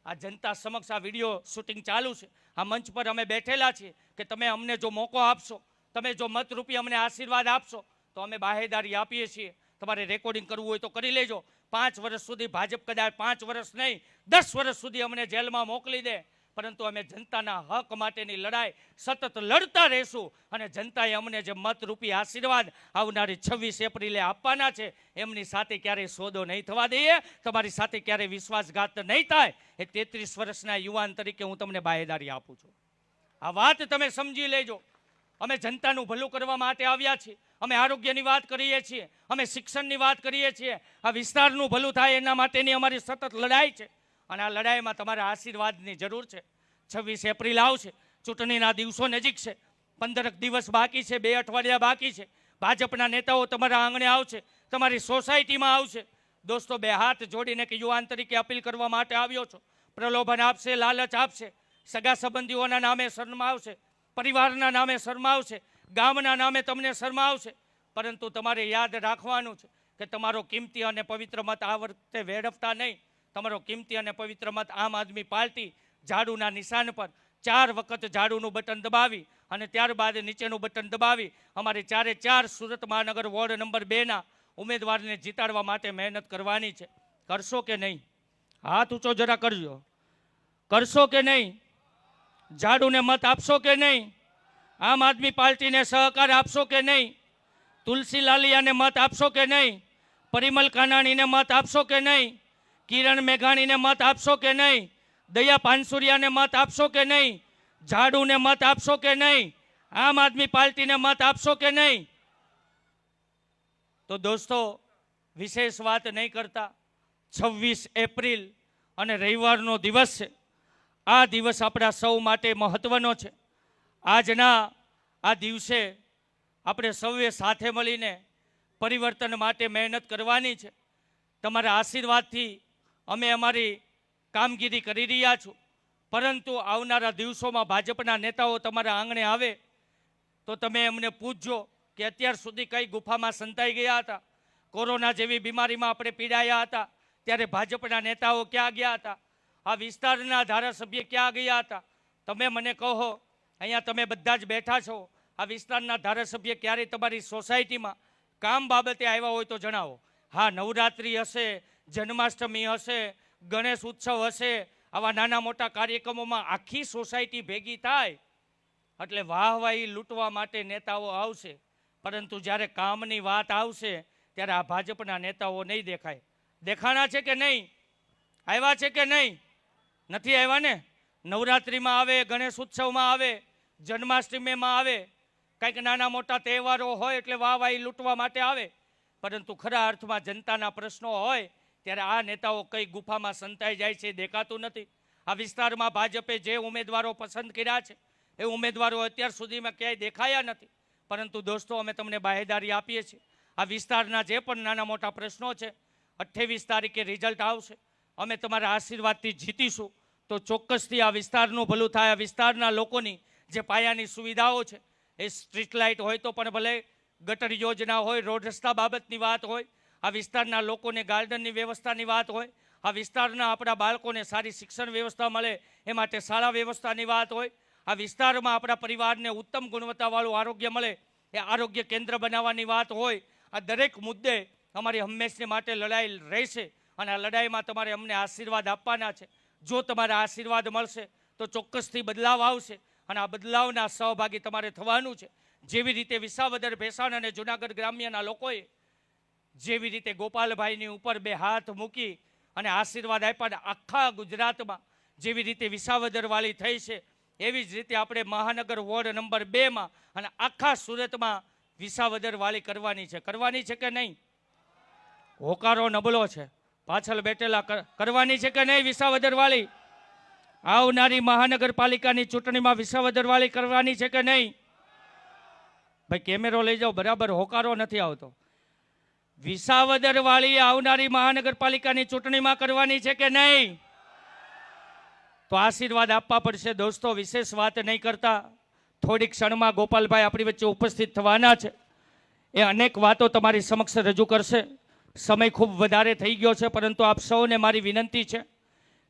આ જનતા સમક્ષ આ વિડીયો શૂટિંગ ચાલુ છે. આ મંચ પર અમે બેઠેલા છીએ કે તમે અમને જો મોકો આપશો, તમે જો મત રૂપી અમને આશીર્વાદ આપશો, તો અમે બાહેદારી આપીએ છીએ. તમારે રેકોર્ડિંગ કરવું હોય તો કરી લેજો. 5 વર્ષ સુધી ભાજપ કદાચ 5 વર્ષ નહીં 10 વર્ષ સુધી અમને જેલમાં મોકલી દે, પરંતુ અમે જનતાના હક માટેની લડાઈ સતત લડતા રહેશું. અને જનતાએ અમને જે મત રૂપી આશીર્વાદ આવનારી 26 એપ્રિલે આપવાના છે, એમની સાથે ક્યારેય સોદો નહીં થવા દઈએ. તમારી સાથે ક્યારેય વિશ્વાસઘાત નહીં થાય. એ 33 વર્ષના યુવાન તરીકે હું તમને બાહેદારી આપું છું. આ વાત તમે સમજી લેજો. અમે જનતાનું ભલું કરવા માટે આવ્યા છીએ. અમે આરોગ્યની વાત કરીએ છીએ, અમે શિક્ષણની વાત કરીએ છીએ. આ વિસ્તારનું ભલું થાય એના માટેની અમારી સતત લડાઈ છે. અને આ લડાઈમાં તમારા આશીર્વાદની જરૂર છે. 26 એપ્રિલ આવશે, ચૂંટણીના દિવસો નજીક છે. 15 દિવસ બાકી છે, 2 અઠવાડિયા બાકી છે. ભાજપના નેતાઓ તમારા આંગણે આવશે, તમારી સોસાયટીમાં આવશે. દોસ્તો, 2 હાથ જોડીને કે યુવાન તરીકે અપીલ કરવા માટે આવ્યો છો. પ્રલોભન આપશે, લાલચ આપશે, સગા સંબંધીઓના નામે શરમાવશે, પરિવારના નામે શરમાવશે, ગામના નામે તમને શરમાવશે. પરંતુ તમારે યાદ રાખવાનું છે કે તમારો કિંમતી અને પવિત્ર મત આ વખતે વેડફતા નહીં. તમારો કિંમતી અને પવિત્ર મત આમ આદમી પાર્ટી ઝાડુના નિશાન પર 4 વખત ઝાડુનું બટન દબાવી અને ત્યારબાદ નીચેનું બટન દબાવી અમારી 4 સુરત મહાનગર વોર્ડ નંબર 2ના ઉમેદવારને જીતાડવા માટે મહેનત કરવાની છે. કરશો કે નહીં? હાથ ઊંચો જરા કરજો. કરશો કે નહીં? ઝાડુને મત આપશો કે નહીં? આમ આદમી પાર્ટીને સહકાર આપશો કે નહીં? તુલસી લાલિયાને મત આપશો કે નહીં? પરિમલ કાનાણીને મત આપશો કે નહીં? કિરણ મેઘાણીને મત આપશો કે નહીં? દયા પાનસુરિયાને મત આપશો કે નહીં? ઝાડુને મત આપશો કે નહીં? આમ આદમી પાર્ટીને મત આપશો કે નહીં? તો દોસ્તો, વિશેષ વાત નહીં કરતા, 26 એપ્રિલ અને રવિવારનો દિવસ છે. આ દિવસ આપણા સૌ માટે મહત્વનો છે. આજના આ દિવસે આપણે સૌએ સાથે મળીને પરિવર્તન માટે મહેનત કરવાની છે. તમારા આશીર્વાદથી અમે અમારી કામગીરી કરી રહ્યા છું. પરંતુ આવનારા દિવસોમાં ભાજપના નેતાઓ તમારા આંગણે આવે તો તમે એમને પૂછજો કે અત્યાર સુધી કઈ ગુફામાં સંતાઈ ગયા હતા. કોરોના જેવી બીમારીમાં આપણે પીડાયા હતા ત્યારે ભાજપના નેતાઓ ક્યાં ગયા હતા? આ વિસ્તારના ધારાસભ્ય ક્યાં ગયા હતા? તમે મને કહો. અહીંયા તમે બધા જ બેઠા છો. આ વિસ્તારના ધારાસભ્ય ક્યારે તમારી સોસાયટીમાં કામ બાબતે આવ્યા હોય તો જણાવો. હા, નવરાત્રિ હશે, જન્માષ્ટમી હશે, ગણેશ ઉત્સવ હશે, આવા નાના મોટા કાર્યક્રમોમાં આખી સોસાયટી ભેગી થાય એટલે વાહવાહી લૂંટવા માટે નેતાઓ આવશે. પરંતુ જ્યારે કામની વાત આવશે ત્યારે આ ભાજપના નેતાઓ નહીં દેખાય. દેખાણા છે કે નહીં? આવ્યા છે કે નહીં? નથી આવ્યા ને? નવરાત્રિમાં આવે, ગણેશ ઉત્સવમાં આવે, જન્માષ્ટમીમાં આવે, કંઈક નાના મોટા તહેવારો હોય એટલે વાહવાહી લૂંટવા માટે આવે, પરંતુ ખરા અર્થમાં જનતાના પ્રશ્નો હોય ત્યારે આ નેતાઓ કઈ ગુફામાં સંતાઈ જાય છે દેખાતું નથી. આ વિસ્તારમાં ભાજપે જે ઉમેદવારો પસંદ કર્યા છે એ ઉમેદવારો અત્યાર સુધીમાં ક્યાંય દેખાયા નથી. પરંતુ દોસ્તો, અમે તમને બાહેદારી આપીએ છીએ, આ વિસ્તારના જે પણ નાના મોટા પ્રશ્નો છે 28 તારીખે રિઝલ્ટ આવશે. અમે તમારા આશીર્વાદથી જીતીશું તો ચોક્કસથી આ વિસ્તારનું ભલું થાય. આ વિસ્તારના લોકોની જે પાયાની સુવિધાઓ છે, એ સ્ટ્રીટ લાઇટ હોય તો પણ ભલે, ગટર યોજના હોય, રોડ રસ્તા બાબતની વાત હોય, આ વિસ્તારના લોકોને ગાર્ડનની વ્યવસ્થાની વાત હોય, આ વિસ્તારના આપણા બાળકોને સારી શિક્ષણ વ્યવસ્થા મળે એ માટે શાળા વ્યવસ્થાની વાત હોય, આ વિસ્તારમાં આપણા પરિવારને ઉત્તમ ગુણવત્તાવાળું આરોગ્ય મળે એ આરોગ્ય કેન્દ્ર બનાવવાની વાત હોય, આ દરેક મુદ્દે અમારી હંમેશને માટે લડાઈ રહેશે અને આ લડાઈમાં તમારે અમને આશીર્વાદ આપવાના છે. જો તમારા આશીર્વાદ મળશે તો ચોક્કસથી બદલાવ આવશે અને આ બદલાવના સહભાગી તમારે થવાનું છે. જેવી રીતે વિસાવદર, ભેસાણ અને જુનાગઢ ગ્રામ્યના લોકોએ જેવી રીતે ગોપાલભાઈની ઉપર બે હાથ મૂકી અને આશીર્વાદ આપ્યા, આખા ગુજરાતમાં જેવી રીતે વિસાવદર વાળી થઈ છે એવી જ રીતે આપણે મહાનગર વોર્ડ નંબર 2માં અને આખા સુરતમાં વિસાવદર વાળી કરવાની છે. કરવાની છે કે નહીં? હોકારો નબળો છે, પાછળ બેઠેલા કરવાની છે કે નહીં? વિસાવદર વાળી આવનારી મહાનગરપાલિકાની ચૂંટણીમાં વિસાવદર વાળી કરવાની છે કે નહીં? ભાઈ કેમેરો લઈ જાઓ, બરાબર હોકારો નથી આવતો. વિસાવદર વાળી આવનારી મહાનગરપાલિકાની ચૂંટણીમાં કરવાની છે કે નહીં? તો આશીર્વાદ આપવા પડશે દોસ્તો. વિશેષ વાત નહીં કરતા, થોડીક ક્ષણમાં ગોપાલભાઈ આપણી વચ્ચે ઉપસ્થિત થવાના છે. એ અનેક વાતો તમારી સમક્ષ રજૂ કરશે. સમય ખૂબ વધારે થઈ ગયો છે, પરંતુ આપ સૌને મારી વિનંતી છે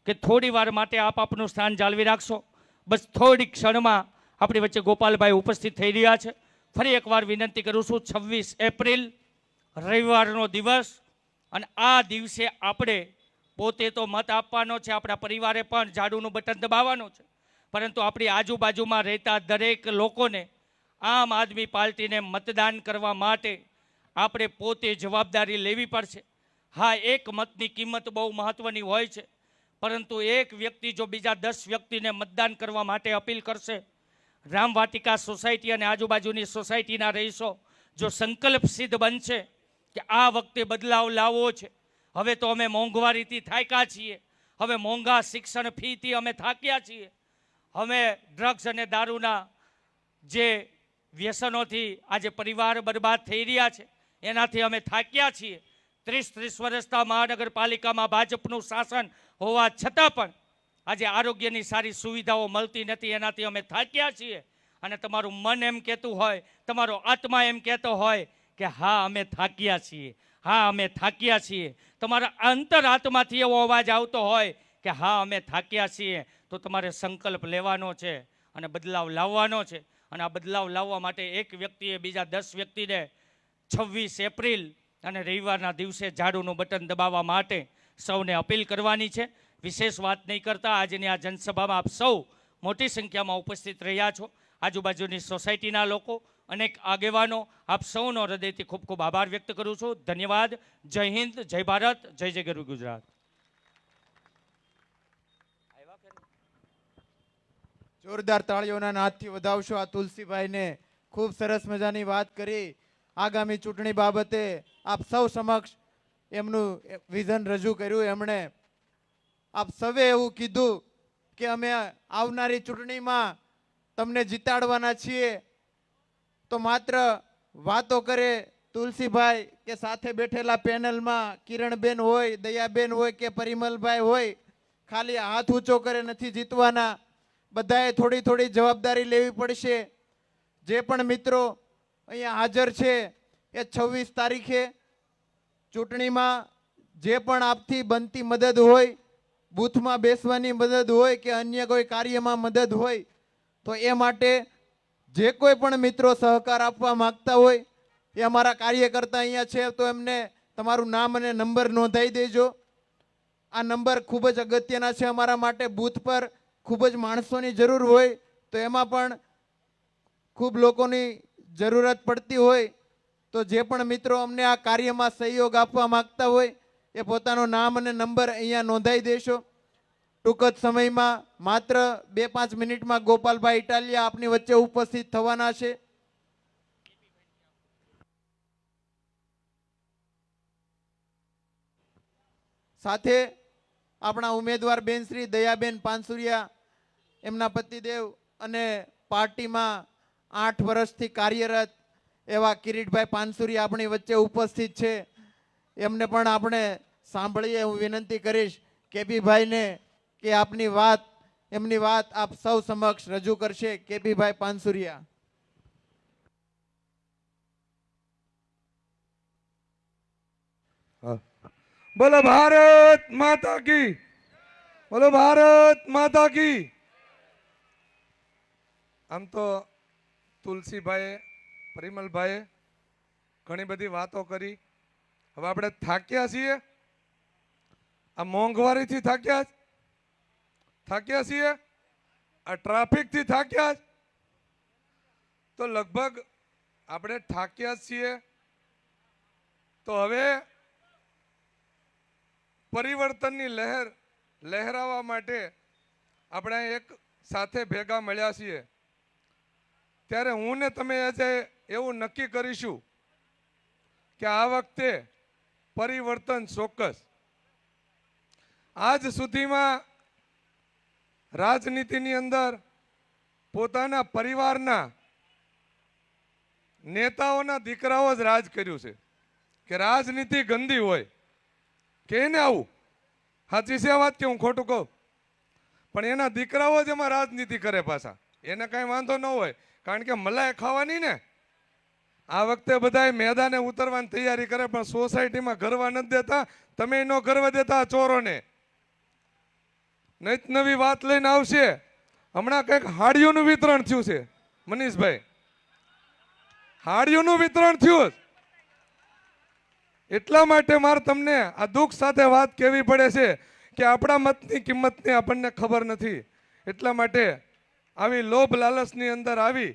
કે થોડી વાર માટે આપ આપનું સ્થાન જાળવી રાખશો. બસ થોડીક ક્ષણમાં આપણી વચ્ચે ગોપાલભાઈ ઉપસ્થિત થઈ રહ્યા છે. ફરી એકવાર વિનંતી કરું છું, 26 એપ્રિલ રવિવારનો દિવસ, અને આ દિવસે આપણે પોતે તો મત આપવાનો છે, આપણા પરિવારે પણ ઝાડુનું બટન દબાવવાનું છે, પરંતુ આપણી આજુબાજુમાં રહેતા દરેક લોકોને આમ આદમી પાર્ટીને મતદાન કરવા માટે આપણે પોતે જવાબદારી લેવી પડશે. હા, એક મતની કિંમત બહુ મહત્વની હોય છે, પરંતુ એક વ્યક્તિ જો બીજા 10 વ્યક્તિને મતદાન કરવા માટે અપીલ કરશે, રામવાટિકા સોસાયટી અને આજુબાજુની સોસાયટીના રહીશો જો સંકલ્પ સિદ્ધ બનશે કે આ વખતે બદલાવ લાવવો છે, હવે તો અમે મોંઘવારીથી થાક્યા છીએ, હવે મોંઘા શિક્ષણ ફીથી અમે થાક્યા છીએ, હવે ડ્રગ્સ અને દારૂના જે વ્યસનોથી આજે પરિવાર બરબાદ થઈ રહ્યા છે એનાથી અમે થાક્યા છીએ. 30 વર્ષના મહાનગરપાલિકામાં ભાજપનું શાસન હોવા છતાં પણ આજે આરોગ્યની સારી સુવિધાઓ મળતી નથી, એનાથી અમે થાક્યા છીએ. અને તમારું મન એમ કહેતું હોય, તમારો આત્મા એમ કહેતો હોય કે હા અમે થાક્યા છીએ, હા અમે થાક્યા છીએ, તમારા અંતરાત્માથી એવો અવાજ આવતો હોય કે હા અમે થાક્યા છીએ, તો તમારે સંકલ્પ લેવાનો છે અને બદલાવ લાવવાનો છે. અને આ બદલાવ લાવવા માટે એક વ્યક્તિએ બીજા 10 વ્યક્તિને 26 એપ્રિલ અને રવિવારના દિવસે ઝાડુનું બટન દબાવવા માટે સૌને અપીલ કરવાની છે. વિશેષ વાત નહીં કરતા, આજની આ જનસભામાં આપ સૌ મોટી સંખ્યામાં ઉપસ્થિત રહ્યા છો. આજુબાજુની સોસાયટીના લોકો, અનેક આગેવાનો, આપ સૌનો હૃદયથી ખૂબ ખૂબ આભાર વ્યક્ત કરું છું. ધન્યવાદ. જય હિન્દ, જય ભારત, જય જય ગરુ ગુજરાત.
જોરદાર તાળીઓના નાદથી વધાવશો આ તુલસીભાઈને. ખૂબ સરસ મજાની વાત કરી. આગામી ચૂંટણી બાબતે આપ સૌ સમક્ષ એમનું વિઝન રજૂ કર્યું. એમણે આપ સૌએ એવું કીધું કે અમે આવનારી ચૂંટણીમાં તમને જીતાડવાના છીએ. તો માત્ર વાતો કરે તુલસીભાઈ કે સાથે બેઠેલા પેનલમાં કિરણબેન હોય, દયાબેન હોય કે પરિમલભાઈ હોય, ખાલી હાથ ઊંચો કરે નથી જીતવાના. બધાએ થોડી થોડી જવાબદારી લેવી પડશે. જે પણ મિત્રો અહીંયા હાજર છે એ 26 તારીખે ચૂંટણીમાં જે પણ આપથી બનતી મદદ હોય, બૂથમાં બેસવાની મદદ હોય કે અન્ય કોઈ કાર્યમાં મદદ હોય, તો એ માટે જે કોઈ પણ મિત્રો સહકાર આપવા માંગતા હોય એ અમારા કાર્યકર્તા અહીંયા છે, તો એમને તમારું નામ અને નંબર નોંધાઈ દેજો. આ નંબર ખૂબ જ અગત્યના છે અમારા માટે. બૂથ પર ખૂબ જ માણસોની જરૂર હોય તો એમાં પણ ખૂબ લોકોની જરૂરત પડતી હોય, તો જે પણ મિત્રો અમને આ કાર્યમાં સહયોગ આપવા માંગતા હોય એ પોતાનું નામ અને નંબર અહીંયા નોંધાઈ દેશો. ટૂંક જ સમયમાં માત્ર 2-5 મિનિટમાં ગોપાલભાઈ ઇટાલિયા આપની વચ્ચે ઉપસ્થિત થવાના છે. સાથે આપણા ઉમેદવાર બેન શ્રી દયાબેન પાનસુરિયા, એમના પતિદેવ અને પાર્ટીમાં 8 વર્ષથી કાર્યરત એવા કિરીટભાઈ પાનસુરિયા આપણી વચ્ચે ઉપસ્થિત છે. એમને પણ આપણે સાંભળીએ. હું વિનંતી કરીશ કેપીભાઈને કે એમની વાત આપ સૌ સમક્ષ રજૂ કરશે. કેપીભાઈ પાનસુરિયા.
બોલો ભારત માતા કી, બોલો ભારત માતા કી. આમ તો તુલસીભાઈએ, પરિમલભાઈએ ઘણી બધી વાતો કરી. હવે આપણે થાક્યા છીએ, આ મોંઘવારીથી થાક્યા છીએ, આ ટ્રાફિકથી થાક્યા, તો લગભગ આપણે થાક્યા છીએ. તો હવે પરિવર્તનની લહેર લહેરાવા માટે આપણે એક સાથે ભેગા મળ્યા છીએ. ત્યારે હું ને તમે આજે એવું નક્કી કરીશું કે આ વખતે પરિવર્તન ચોક્કસ. આજ સુધીમાં રાજનીતિની અંદર પોતાના પરિવારના નેતાઓના દીકરાઓ જ રાજ કર્યું છે કે રાજનીતિ ગંદી હોય કે એને આવું. સાચી છે વાત કે હું ખોટું કહું? પણ એના દીકરાઓ જ એમાં રાજનીતિ કરે પાછા. એને કાંઈ વાંધો ન હોય, કારણ કે મલાઈ ખાવાની ને. આ વખતે બધા મેદાને ઉતરવાની તૈયારી કરે, પણ સોસાયટીમાં ગરવા નથી દેતા. તમે ન ગરવા દેતા ચોરોને. નૈત નવી વાત લઈને આવશે. હમણાં કંઈક હાડીઓનું વિતરણ થયું છે મનીષભાઈ, હાડીઓનું વિતરણ થયું. એટલા માટે મારે તમને આ દુઃખ સાથે વાત કહેવી પડે છે કે આપણા મતની કિંમતની આપણને ખબર નથી. એટલા માટે આવી લોભ લાલચની અંદર આવી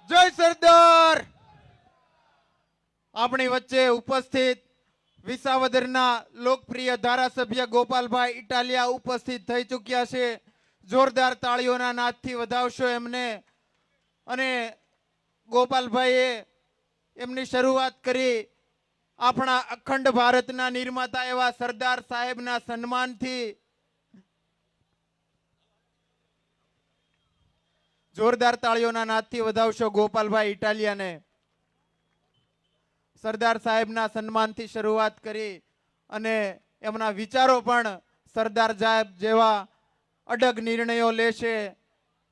જય સરદાર. આપણી વચ્ચે ઉપસ્થિત વિસાવદરના લોકપ્રિય ધારાસભ્ય ગોપાલભાઈ ઇટાલિયા ઉપસ્થિત થઈ ચૂક્યા છે. જોરદાર તાળીઓના નાદથી વધાવશો એમને. અને ગોપાલભાઈએ એમની શરૂઆત કરી આપણા અખંડ ભારતના નિર્માતા એવા સરદાર સાહેબના સન્માનથી. જોરદાર તાળીઓના નાદથી વધાવશો ગોપાલભાઈ ઇટાલિયાને. સરદાર સાહેબના સન્માનથી શરૂઆત કરી અને એમના વિચારો પણ સરદાર સાહેબ જેવા અડગ નિર્ણયો લેશે.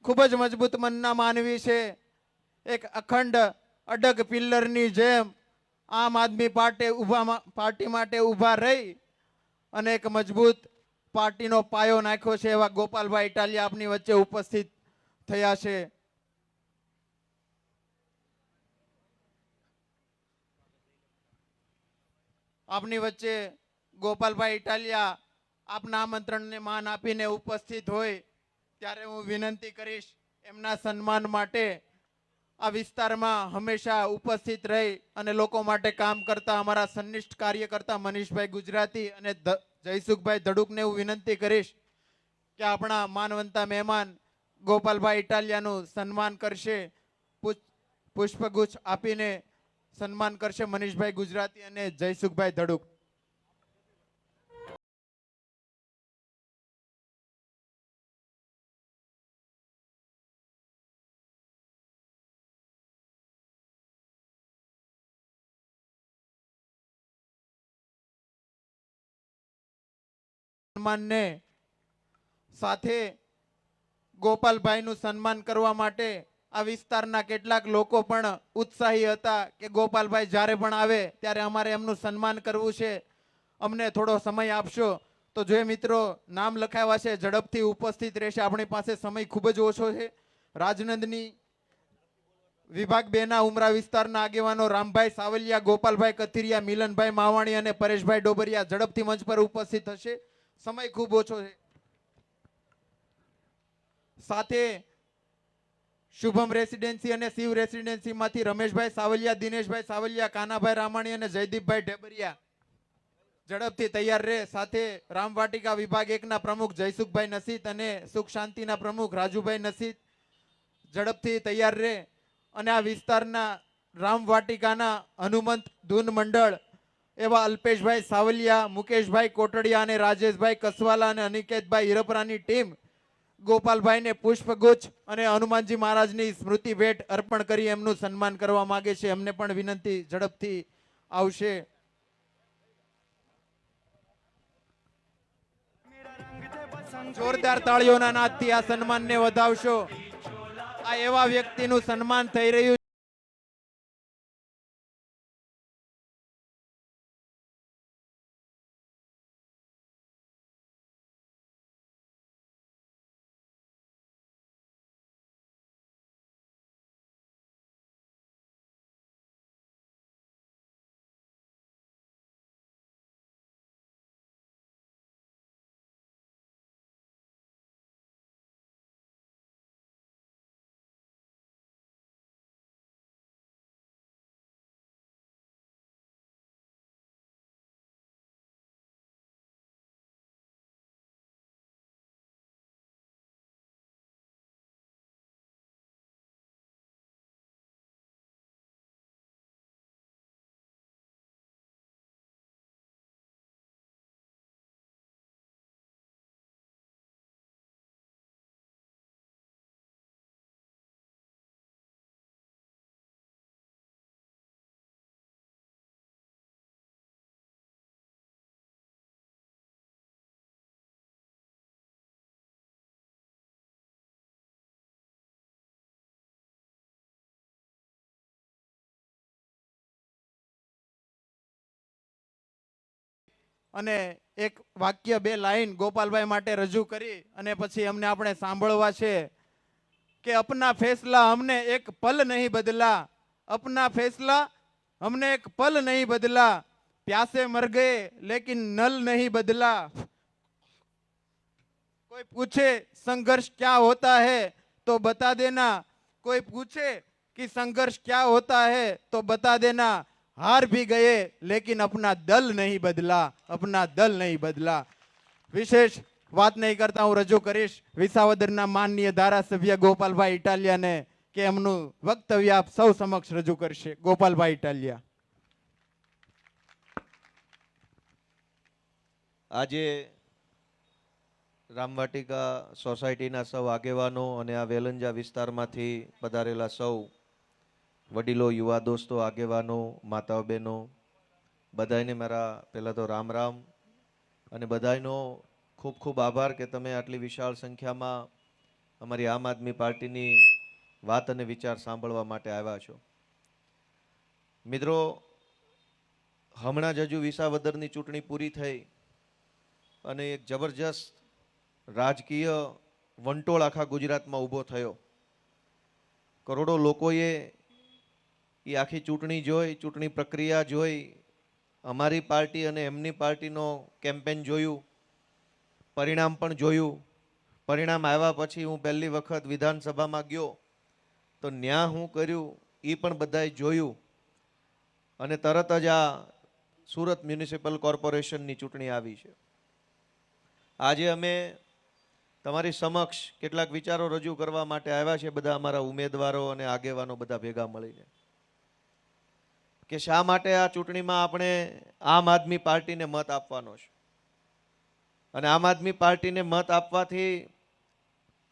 ખૂબ જ મજબૂત મનના માનવી છે. એક અખંડ અડગ પિલ્લરની જેમ આમ આદમી પાર્ટી માટે ઊભા રહી અને એક મજબૂત પાર્ટીનો પાયો નાખ્યો છે એવા ગોપાલભાઈ ઇટાલિયા આપની વચ્ચે ઉપસ્થિત થયા છે. આપની વચ્ચે ગોપાલભાઈ ઇટાલિયા આપના આમંત્રણને માન આપીને ઉપસ્થિત હોય ત્યારે હું વિનંતી કરીશ એમના સન્માન માટે આ વિસ્તારમાં હંમેશા ઉપસ્થિત રહી અને લોકો માટે કામ કરતા અમારા સનિષ્ઠ કાર્યકર્તા મનીષભાઈ ગુજરાતી અને જયસુખભાઈ ધડુકને હું વિનંતી કરીશ કે આપણા માનવંતા મહેમાન ગોપાલભાઈ ઇટાલિયાનું સન્માન કરશે. પુષ્પગુચ્છ આપીને સન્માન કરશે મનીષભાઈ ગુજરાતી અને જયસુખભાઈ ધડુક. સન્માનને સાથે ગોપાલભાઈનું સન્માન કરવા માટે આ વિસ્તારના કેટલાક લોકો પણ ઉત્સાહી હતા કે ગોપાલભાઈ જ્યારે પણ આવે ત્યારે અમારે એમનું સન્માન કરવું છે, અમને થોડો સમય આપશો. તો જે મિત્રો નામ લખાવ્યા છે ઝડપથી ઉપસ્થિત રહેશે. આપણી પાસે સમય ખૂબ જ ઓછો છે. રાજનંદની વિભાગ 2 ના ઉમરા વિસ્તારના આગેવાનો રામભાઈ સાવલિયા, ગોપાલભાઈ કથિરિયા, મિલનભાઈ માવાણી અને પરેશભાઈ ડોબરિયા ઝડપથી મંચ પર ઉપસ્થિત થશે. સમય ખૂબ ઓછો છે. સાથે શુભમ રેસિડેન્સી અને શિવ રેસિડેન્સી માંથી રમેશભાઈ સાવલિયા, દિનેશભાઈ સાવલિયા, કાનાભાઈ રામાણી અને જયદીપભાઈ ઢેબરિયા ઝડપથી તૈયાર રહે. સાથે રામવાટિકા વિભાગ 1 ના પ્રમુખ જયસુખભાઈ નસીત અને સુખ શાંતિના પ્રમુખ રાજુભાઈ નસીત ઝડપથી તૈયાર રહે. અને આ વિસ્તારના રામવાટિકાના હનુમંત ધૂન મંડળ એવા અલ્પેશભાઈ સાવલિયા, મુકેશભાઈ કોટડિયા અને રાજેશભાઈ કસવાલા અને અનિકેતભાઈ હિરપરાની ટીમ ગોપાલભાઈને પુષ્પગુચ્છ અને હનુમાનજી મહારાજની સ્મૃતિ ભેટ અર્પણ કરી એમનું સન્માન કરવા માંગે છે. એમને પણ વિનંતી ઝડપથી આવશે. જોરદાર તાળીઓના નાદથી આ સન્માનને વધાવશો. આ એવા વ્યક્તિનું સન્માન થઈ રહ્યું અને એક વાક્ય 2 લાઈન ગોપાલભાઈ માટે રજૂ કરી અને પછી અમને આપણે સાંભળવા છે કે અપના ફેસલા हमने एक पल नहीं बदला, अपना फैसला हमने एक पल नहीं बदला, प्यासे मर गए लेकिन नल नहीं बदला. कोई पूछे संघर्ष क्या होता है तो बता देना, कोई पूछे कि संघर्ष क्या होता है तो बता देना, हार भी गए लेकिन अपना दल नहीं बदला, अपना दल नहीं बदला. विशेष વાત નહીં કરતા હું રજૂ કરીશ વિસાવદરના માનનીય ધારાસભ્ય ગોપાલભાઈ ઇટાલિયાને કે એમનું વક્તવ્ય આપ સૌ સમક્ષ રજૂ કરશે. ગોપાલભાઈ ઇટાલિયા.
આજે રામવાટિકા સોસાયટીના સૌ આગેવાનો અને આ વેલંજા વિસ્તારમાંથી પધારેલા સૌ વડીલો, યુવા દોસ્તો, આગેવાનો, માતાઓ, બહેનો બધાને મારા પહેલાં તો રામ રામ અને બધાનો ખૂબ ખૂબ આભાર કે તમે આટલી વિશાળ સંખ્યામાં અમારી આમ આદમી પાર્ટીની વાત અને વિચાર સાંભળવા માટે આવ્યા છો. મિત્રો, હમણાં જ હજુ વિસાવદરની ચૂંટણી પૂરી થઈ અને એક જબરજસ્ત રાજકીય વંટોળ આખા ગુજરાતમાં ઊભો થયો. કરોડો લોકોએ એ આખી ચૂંટણી જોઈ, ચૂંટણી પ્રક્રિયા જોઈ, અમારી પાર્ટી અને એમની પાર્ટીનો કેમ્પેન જોયું, પરિણામ પણ જોયું. પરિણામ આવ્યા પછી હું પહેલી વખત વિધાનસભામાં ગયો તો ન્યા હું કર્યું એ પણ બધાએ જોયું. અને તરત જ આ સુરત મ્યુનિસિપલ કોર્પોરેશનની ચૂંટણી આવી છે. આજે અમે તમારી સમક્ષ કેટલાક વિચારો રજૂ કરવા માટે આવ્યા છે, બધા અમારા ઉમેદવારો અને આગેવાનો બધા ભેગા મળીને. કે શા માટે આ ચૂંટણીમાં આપણે આમ આદમી પાર્ટીને મત આપવાનો છે. અને આમ આદમી પાર્ટીને મત આપવાથી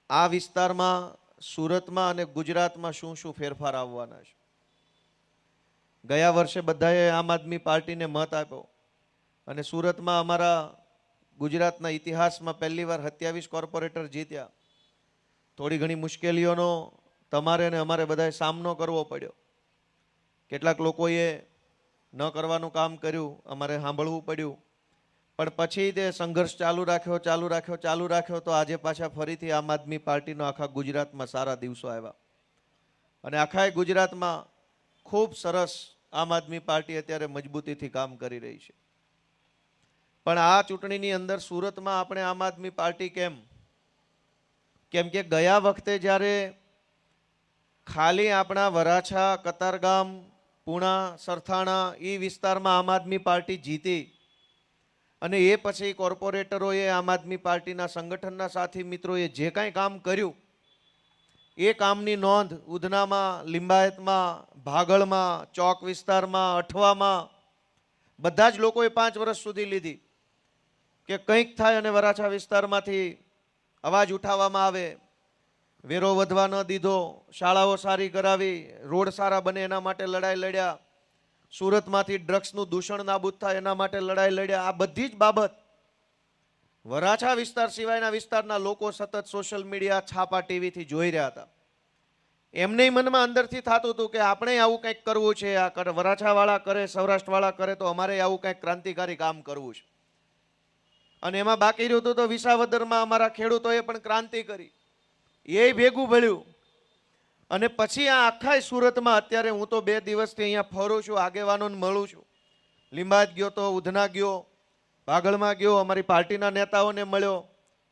આ વિસ્તારમાં, સુરતમાં અને ગુજરાતમાં શું શું ફેરફાર આવવાના છે. ગયા વર્ષે બધાએ આમ આદમી પાર્ટીને મત આપ્યો અને સુરતમાં અમારા ગુજરાતના ઇતિહાસમાં પહેલીવાર 27 કોર્પોરેટર જીત્યા. થોડી ઘણી મુશ્કેલીઓનો તમારે અને અમારે બધાએ સામનો કરવો પડ્યો. કેટલાક લોકોએ ન કરવાનું કામ કર્યું, અમારે સાંભળવું પડ્યું, પણ પછી તે સંઘર્ષ ચાલુ રાખ્યો તો આજે પાછા ફરીથી આમ આદમી પાર્ટીનો આખા ગુજરાતમાં સારા દિવસો આવ્યા. અને આખા ગુજરાતમાં ખૂબ સરસ આમ આદમી પાર્ટી અત્યારે મજબૂતીથી કામ કરી રહી છે. પણ આ ચૂંટણીની અંદર સુરતમાં આપણે આમ આદમી પાર્ટી કેમ કે ગયા વખતે જ્યારે ખાલી આપણા વરાછા, કતારગામ, પૂણા, સરથાણા એ વિસ્તારમાં આમ આદમી પાર્ટી જીતી અને એ પછી કોર્પોરેટરોએ આમ આદમી પાર્ટીના સંગઠનના સાથી મિત્રોએ જે કાંઈ કામ કર્યું એ કામની નોંધ ઉધનામાં, લિંબાયતમાં, ભાગળમાં, ચોક વિસ્તારમાં, અઠવામાં બધા જ લોકોએ 5 વર્ષ સુધી લીધી કે કંઈક થાય અને વરાછા વિસ્તારમાંથી અવાજ ઉઠાવવામાં આવે. વેરો વધવા ન દીધો, શાળાઓ સારી કરાવી, રોડ સારા બને એના માટે લડાઈ લડ્યા, સુરતમાંથી ડ્રગ્સનું દૂષણ નાબૂદ થાય એના માટે લડાઈ લડ્યા. આ બધી જ બાબત વરાછા વિસ્તાર સિવાયના વિસ્તારના લોકો સતત સોશિયલ મીડિયા, છાપા, ટીવીથી જોઈ રહ્યા હતા. એમને મનમાં અંદરથી થતું હતું કે આપણે આવું કંઈક કરવું છે. આ વરાછાવાળા કરે, સૌરાષ્ટ્રવાળા કરે તો અમારે આવું કંઈક ક્રાંતિકારી કામ કરવું છે. અને એમાં બાકી રહ્યું હતું તો વિસાવદરમાં અમારા ખેડૂતોએ પણ ક્રાંતિ કરી, એ ભેગું ભળ્યું. અને પછી આ આખા સુરતમાં અત્યારે હું તો 2 દિવસથી અહીંયા ફરું છું, આગેવાનોને મળું છું. લિંબાયત ગયો તો, ઉધના ગયો, ભાગળમાં ગયો, અમારી પાર્ટીના નેતાઓને મળ્યો.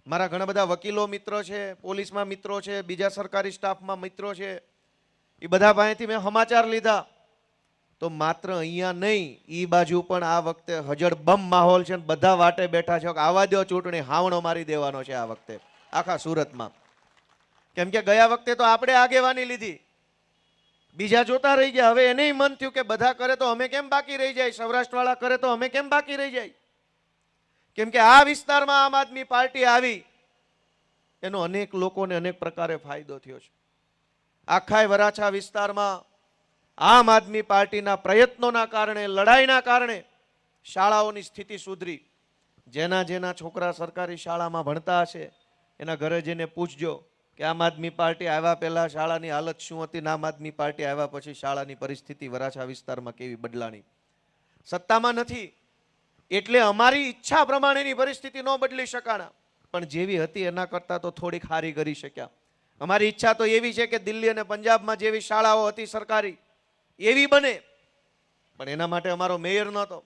મારા ઘણા બધા વકીલો મિત્રો છે, પોલીસમાં મિત્રો છે, બીજા સરકારી સ્ટાફમાં મિત્રો છે. એ બધા પાસેથી મેં સમાચાર લીધા. તો માત્ર અહીંયા નહીં, એ બાજુ પણ આ વખતે હજળબમ માહોલ છે. બધા વાટે બેઠા છે કે આવા દો ચૂંટણી, હાવણો મારી દેવાનો છે આ વખતે આખા સુરતમાં. કેમ કે ગયા વખતે તો આપણે આગેવાની લીધી, બીજા જોતા રહી ગયા. હવે એને મન થયું કે બધા કરે તો અમે કેમ બાકી રહી જાય, સૌરાષ્ટ્રવાળા કરે તો અમે કેમ બાકી રહી જાય. કેમ કે આ વિસ્તારમાં આમ આદમી પાર્ટી આવી એનો અનેક લોકોને અનેક પ્રકારે ફાયદો થયો છે. આખા વરાછા વિસ્તારમાં આમ આદમી પાર્ટીના પ્રયત્નોના કારણે, લડાઈના કારણે શાળાઓની સ્થિતિ સુધરી. જેના છોકરા સરકારી શાળામાં ભણતા હશે એના ઘરે જઈને પૂછજો કે આમ આદમી પાર્ટી આવ્યા પહેલા શાળાની હાલત શું હતી, આમ આદમી પાર્ટી આવ્યા પછી શાળાની પરિસ્થિતિ વરાછા વિસ્તારમાં કેવી બદલાણી. સત્તામાં નથી એટલે અમારી ઈચ્છા પ્રમાણેની પરિસ્થિતિ ન બદલી શકાણા, પણ જેવી હતી એના કરતાં તો થોડીક સારી કરી શક્યા. અમારી ઈચ્છા તો એવી છે કે દિલ્હી અને પંજાબમાં જેવી શાળાઓ હતી સરકારી એવી બને, પણ એના માટે અમારો મેયર નહોતો,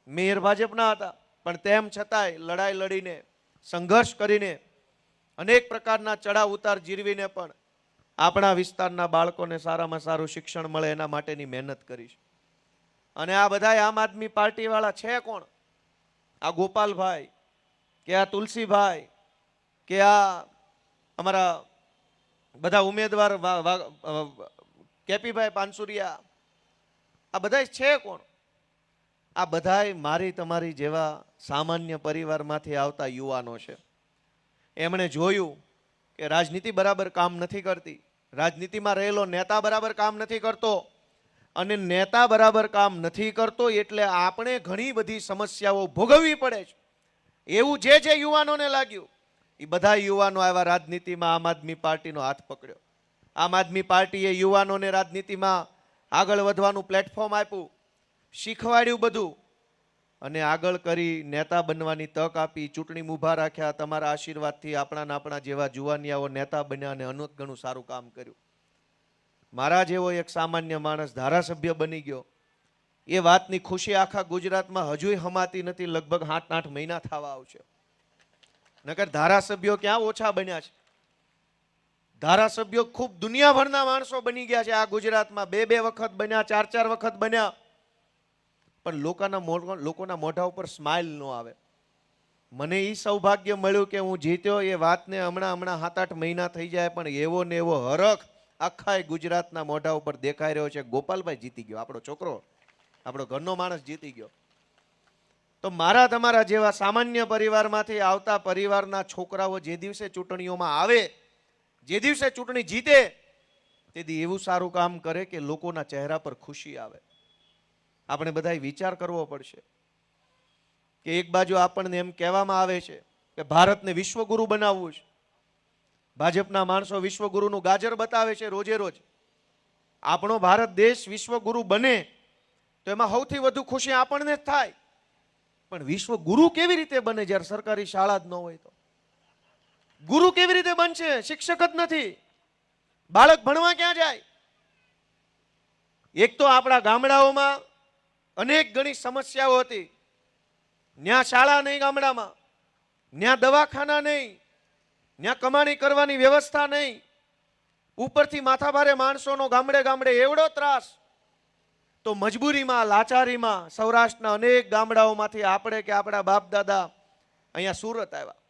મેયર ભાજપના હતા. પણ તેમ છતાંય લડાઈ લડીને, સંઘર્ષ કરીને, અનેક પ્રકારના ચડાવ ઉતાર જીરવીને પણ આપણા વિસ્તારના બાળકોને સારામાં સારું શિક્ષણ મળે એના માટેની મહેનત કરી છે. અને આ બધા આમ આદમી પાર્ટી વાળા છે કોણ? આ ગોપાલભાઈ કે આ તુલસીભાઈ કે આ અમારા બધા ઉમેદવાર કેપીભાઈ પાનસુરિયા, આ બધા છે કોણ? આ બધાય મારી તમારી જેવા સામાન્ય પરિવારમાંથી આવતા યુવાનો છે. એમણે જોયું કે રાજનીતિ બરાબર કામ નથી કરતી, રાજનીતિમાં રહેલો નેતા બરાબર કામ નથી કરતો, અને નેતા બરાબર કામ નથી કરતો એટલે આપણે ઘણી બધી સમસ્યાઓ ભોગવવી પડે છે. એવું જે યુવાનોને લાગ્યું એ બધા યુવાનો આવ્યા રાજનીતિમાં, આમ આદમી પાર્ટીનો હાથ પકડ્યો. આમ આદમી પાર્ટીએ યુવાનોને રાજનીતિમાં આગળ વધવાનું પ્લેટફોર્મ આપ્યું, શીખવાડ્યું બધું, અને આગળ કરી નેતા બનવાની તક આપી, ચૂંટણી ઊભા રાખ્યા. તમારા આશીર્વાદથી આપણા જેવા જુવાનિયાઓ નેતા બન્યા અને અનેક ઘણું સારું કામ કર્યું. મારા જેવો એક સામાન્ય માણસ ધારાસભ્ય બની ગયો, એ વાતની ખુશી આખા ગુજરાતમાં હજુય હમાતી નથી. લગભગ 7-8 મહિના થવા આવશે. નકર ધારાસભ્યો ક્યાં ઓછા બન્યા છે. ધારાસભ્યો ખૂબ દુનિયાભરના માણસો બની ગયા છે આ ગુજરાતમાં. 2-2 વખત બન્યા, 4-4 વખત બન્યા, પણ લોકોના મોઢા ઉપર સ્માઇલ ન આવે. મને એ સૌભાગ્ય મળ્યું કે હું જીત્યો. એ વાતને હમણાં 7-8 મહિના થઈ જાય, પણ એવો ને એવો હરખ આખા ગુજરાતના મોઢા ઉપર દેખાઈ રહ્યો છે. ગોપાલભાઈ જીતી ગયો, આપણો છોકરો. આપણો ઘરનો માણસ જીતી ગયો. તો મારા તમારા જેવા સામાન્ય પરિવારમાંથી આવતા પરિવારના છોકરાઓ જે દિવસે ચૂંટણીઓમાં આવે, જે દિવસે ચૂંટણી જીતે, તેથી એવું સારું કામ કરે કે લોકોના ચહેરા પર ખુશી આવે. આપણે બધાએ વિચાર કરવો પડશે કે એક બાજુ આપણને એમ કહેવામાં આવે છે કે ભારતને વિશ્વગુરુ બનાવવું છે. ભાજપના માણસો વિશ્વગુરુનું ગાજર બતાવે છે રોજે રોજ. આપણો ભારત દેશ વિશ્વગુરુ બને તો એમાં સૌથી વધુ ખુશી આપણને જ થાય. પણ વિશ્વગુરુ કેવી રીતે બને જ્યારે સરકારી શાળા જ ન હોય? તો ગુરુ કેવી રીતે બનશે? શિક્ષક જ નથી. બાળક ભણવા ક્યાં જાય? એક તો આપણા ગામડાઓમાં અનેક ઘણી સમસ્યાઓ હતી. ન્યા શાળા નહીં ગામડામાં, ન્યા દવાખાના નહીં, ન્યા કમાણી કરવાની વ્યવસ્થા નહીં. ઉપરથી માથાભારે માણસોનો ગામડે ગામડે એવડો ત્રાસ. તો મજબૂરીમાં, લાચારીમાં સૌરાષ્ટ્રના અનેક ગામડાઓમાંથી આપણે કે આપણા બાપ દાદા અહીંયા સુરત આવ્યા.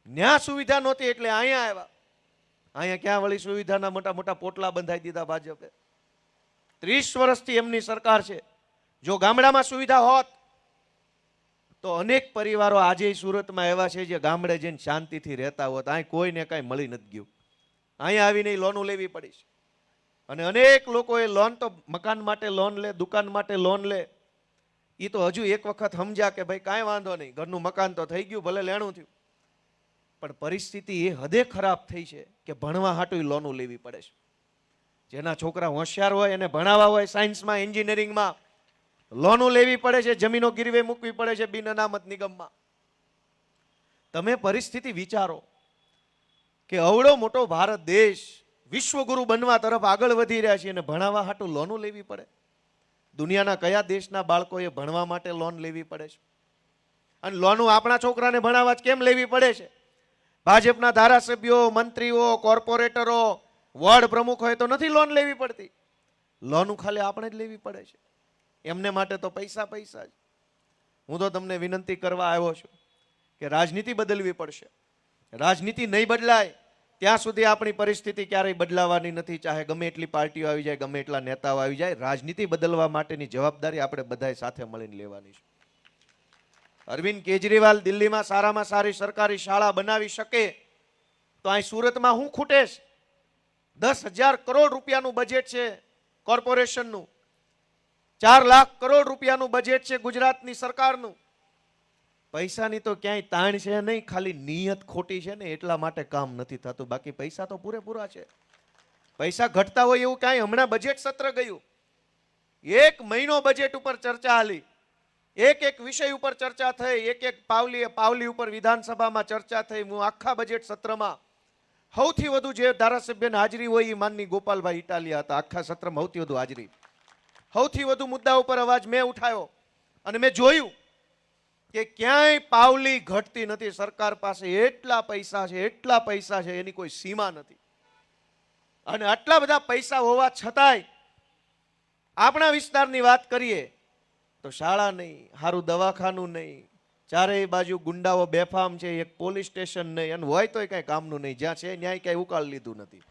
ન્યા સુવિધા નહોતી એટલે અહીંયા આવ્યા. અહીંયા ક્યાં વળી સુવિધાના મોટા મોટા પોટલા બંધાઈ દીધા ભાજપે. 30 વર્ષથી એમની સરકાર છે. જો ગામડામાં સુવિધા હોત તો અનેક પરિવારો આજે સુરતમાં એવા છે જે ગામડે જઈને શાંતિથી રહેતા હોત. અહીં કોઈને કાંઈ મળી નથી ગયું. અહીંયા આવીને લોનો લેવી પડી છે. અને અનેક લોકોએ લોન તો મકાન માટે લોન લે, દુકાન માટે લોન લે. એ તો હજુ એક વખત સમજ્યા કે ભાઈ કાંઈ વાંધો નહીં, ઘરનું મકાન તો થઈ ગયું, ભલે લેણું થયું. પણ પરિસ્થિતિ એ હદે ખરાબ થઈ છે કે ભણવા હાટું લોનો લેવી પડે છે. જેના છોકરા હોશિયાર હોય એને ભણાવવા હોય સાયન્સમાં, એન્જિનિયરિંગમાં, લોનો લેવી પડે છે, જમીનો ગીરવે મૂકવી પડે છે બિન અનામત નિગમમાં. તમે પરિસ્થિતિ વિચારો કે અવળો મોટો ભારત દેશ વિશ્વગુરુ બનવા તરફ આગળ વધી રહ્યા છે અને ભણાવવા હાટું લોનો લેવી પડે. દુનિયાના કયા દેશના બાળકોએ ભણવા માટે લોન લેવી પડે છે? અને લોનો આપણા છોકરાને ભણાવવા જ કેમ લેવી પડે છે? ભાજપના ધારાસભ્યો, મંત્રીઓ, કોર્પોરેટરો, વોર્ડ પ્રમુખ હોય તો નથી લોન લેવી પડતી. લોન ખાલી આપણે જ લેવી પડે છે. એમને માટે તો પૈસા પૈસા જ. હું તો તમને વિનંતી કરવા આવ્યો છું કે રાજનીતિ બદલવી પડશે. રાજનીતિ નહીં બદલાય ત્યાં સુધી આપણી પરિસ્થિતિ ક્યારેય બદલાવાની નથી. ચાહે ગમે એટલી પાર્ટીઓ આવી જાય, ગમે એટલા નેતાઓ આવી જાય, રાજનીતિ બદલવા માટેની જવાબદારી આપણે બધાએ સાથે મળીને લેવાની છે. અરવિંદ કેજરીવાલ દિલ્હીમાં સારામાં સારી સરકારી શાળા બનાવી શકે તો અહીં સુરતમાં શું ખૂટે છે? 10,000 કરોડ રૂપિયાનું બજેટ છે કોર્પોરેશનનું. 4 લાખ કરોડ રૂપિયાનું બજેટ છે ગુજરાતની સરકારનું. પૈસાની તો ક્યાંય તાણ છે નહીં, ખાલી નિયત ખોટી છે ને એટલા માટે કામ નથી થતું. બાકી પૈસા તો પૂરેપૂરા છે. પૈસા ઘટતા હોય એવું કાંઈ. હમણાં બજેટ સત્ર ગયું, 1 મહિનો બજેટ ઉપર ચર્ચા હાલી, એક વિષય ઉપર ચર્ચા થઈ, એક પાવલી ઉપર વિધાનસભામાં ચર્ચા થઈ. હું આખા બજેટ સત્રમાં સૌથી વધુ જે ધારાસભ્યની હાજરી હોય એ માનની ગોપાલભાઈ ઇટાલિયા હતા. આખા સત્રમાં સૌથી વધુ હાજરી, સૌથી વધુ મુદ્દા ઉપર અવાજ મેં ઉઠાવ્યો. અને મેં જોયું કે ક્યાંય પાવલી ઘટતી નથી. સરકાર પાસે એટલા પૈસા છે, એટલા પૈસા છે, એની કોઈ સીમા નથી. અને આટલા બધા પૈસા હોવા છતાંય આપણા વિસ્તારની વાત કરીએ તો શાળા નહીં, સારું દવાખાનું નહીં, ચારેય બાજુ ગુંડાઓ બેફામ છે, એક પોલીસ સ્ટેશન નહીં, અને હોય તોય કાંઈ કામનું નહીં. જ્યાં છે ન્યાય કાંઈ ઉકાળ લીધું નથી.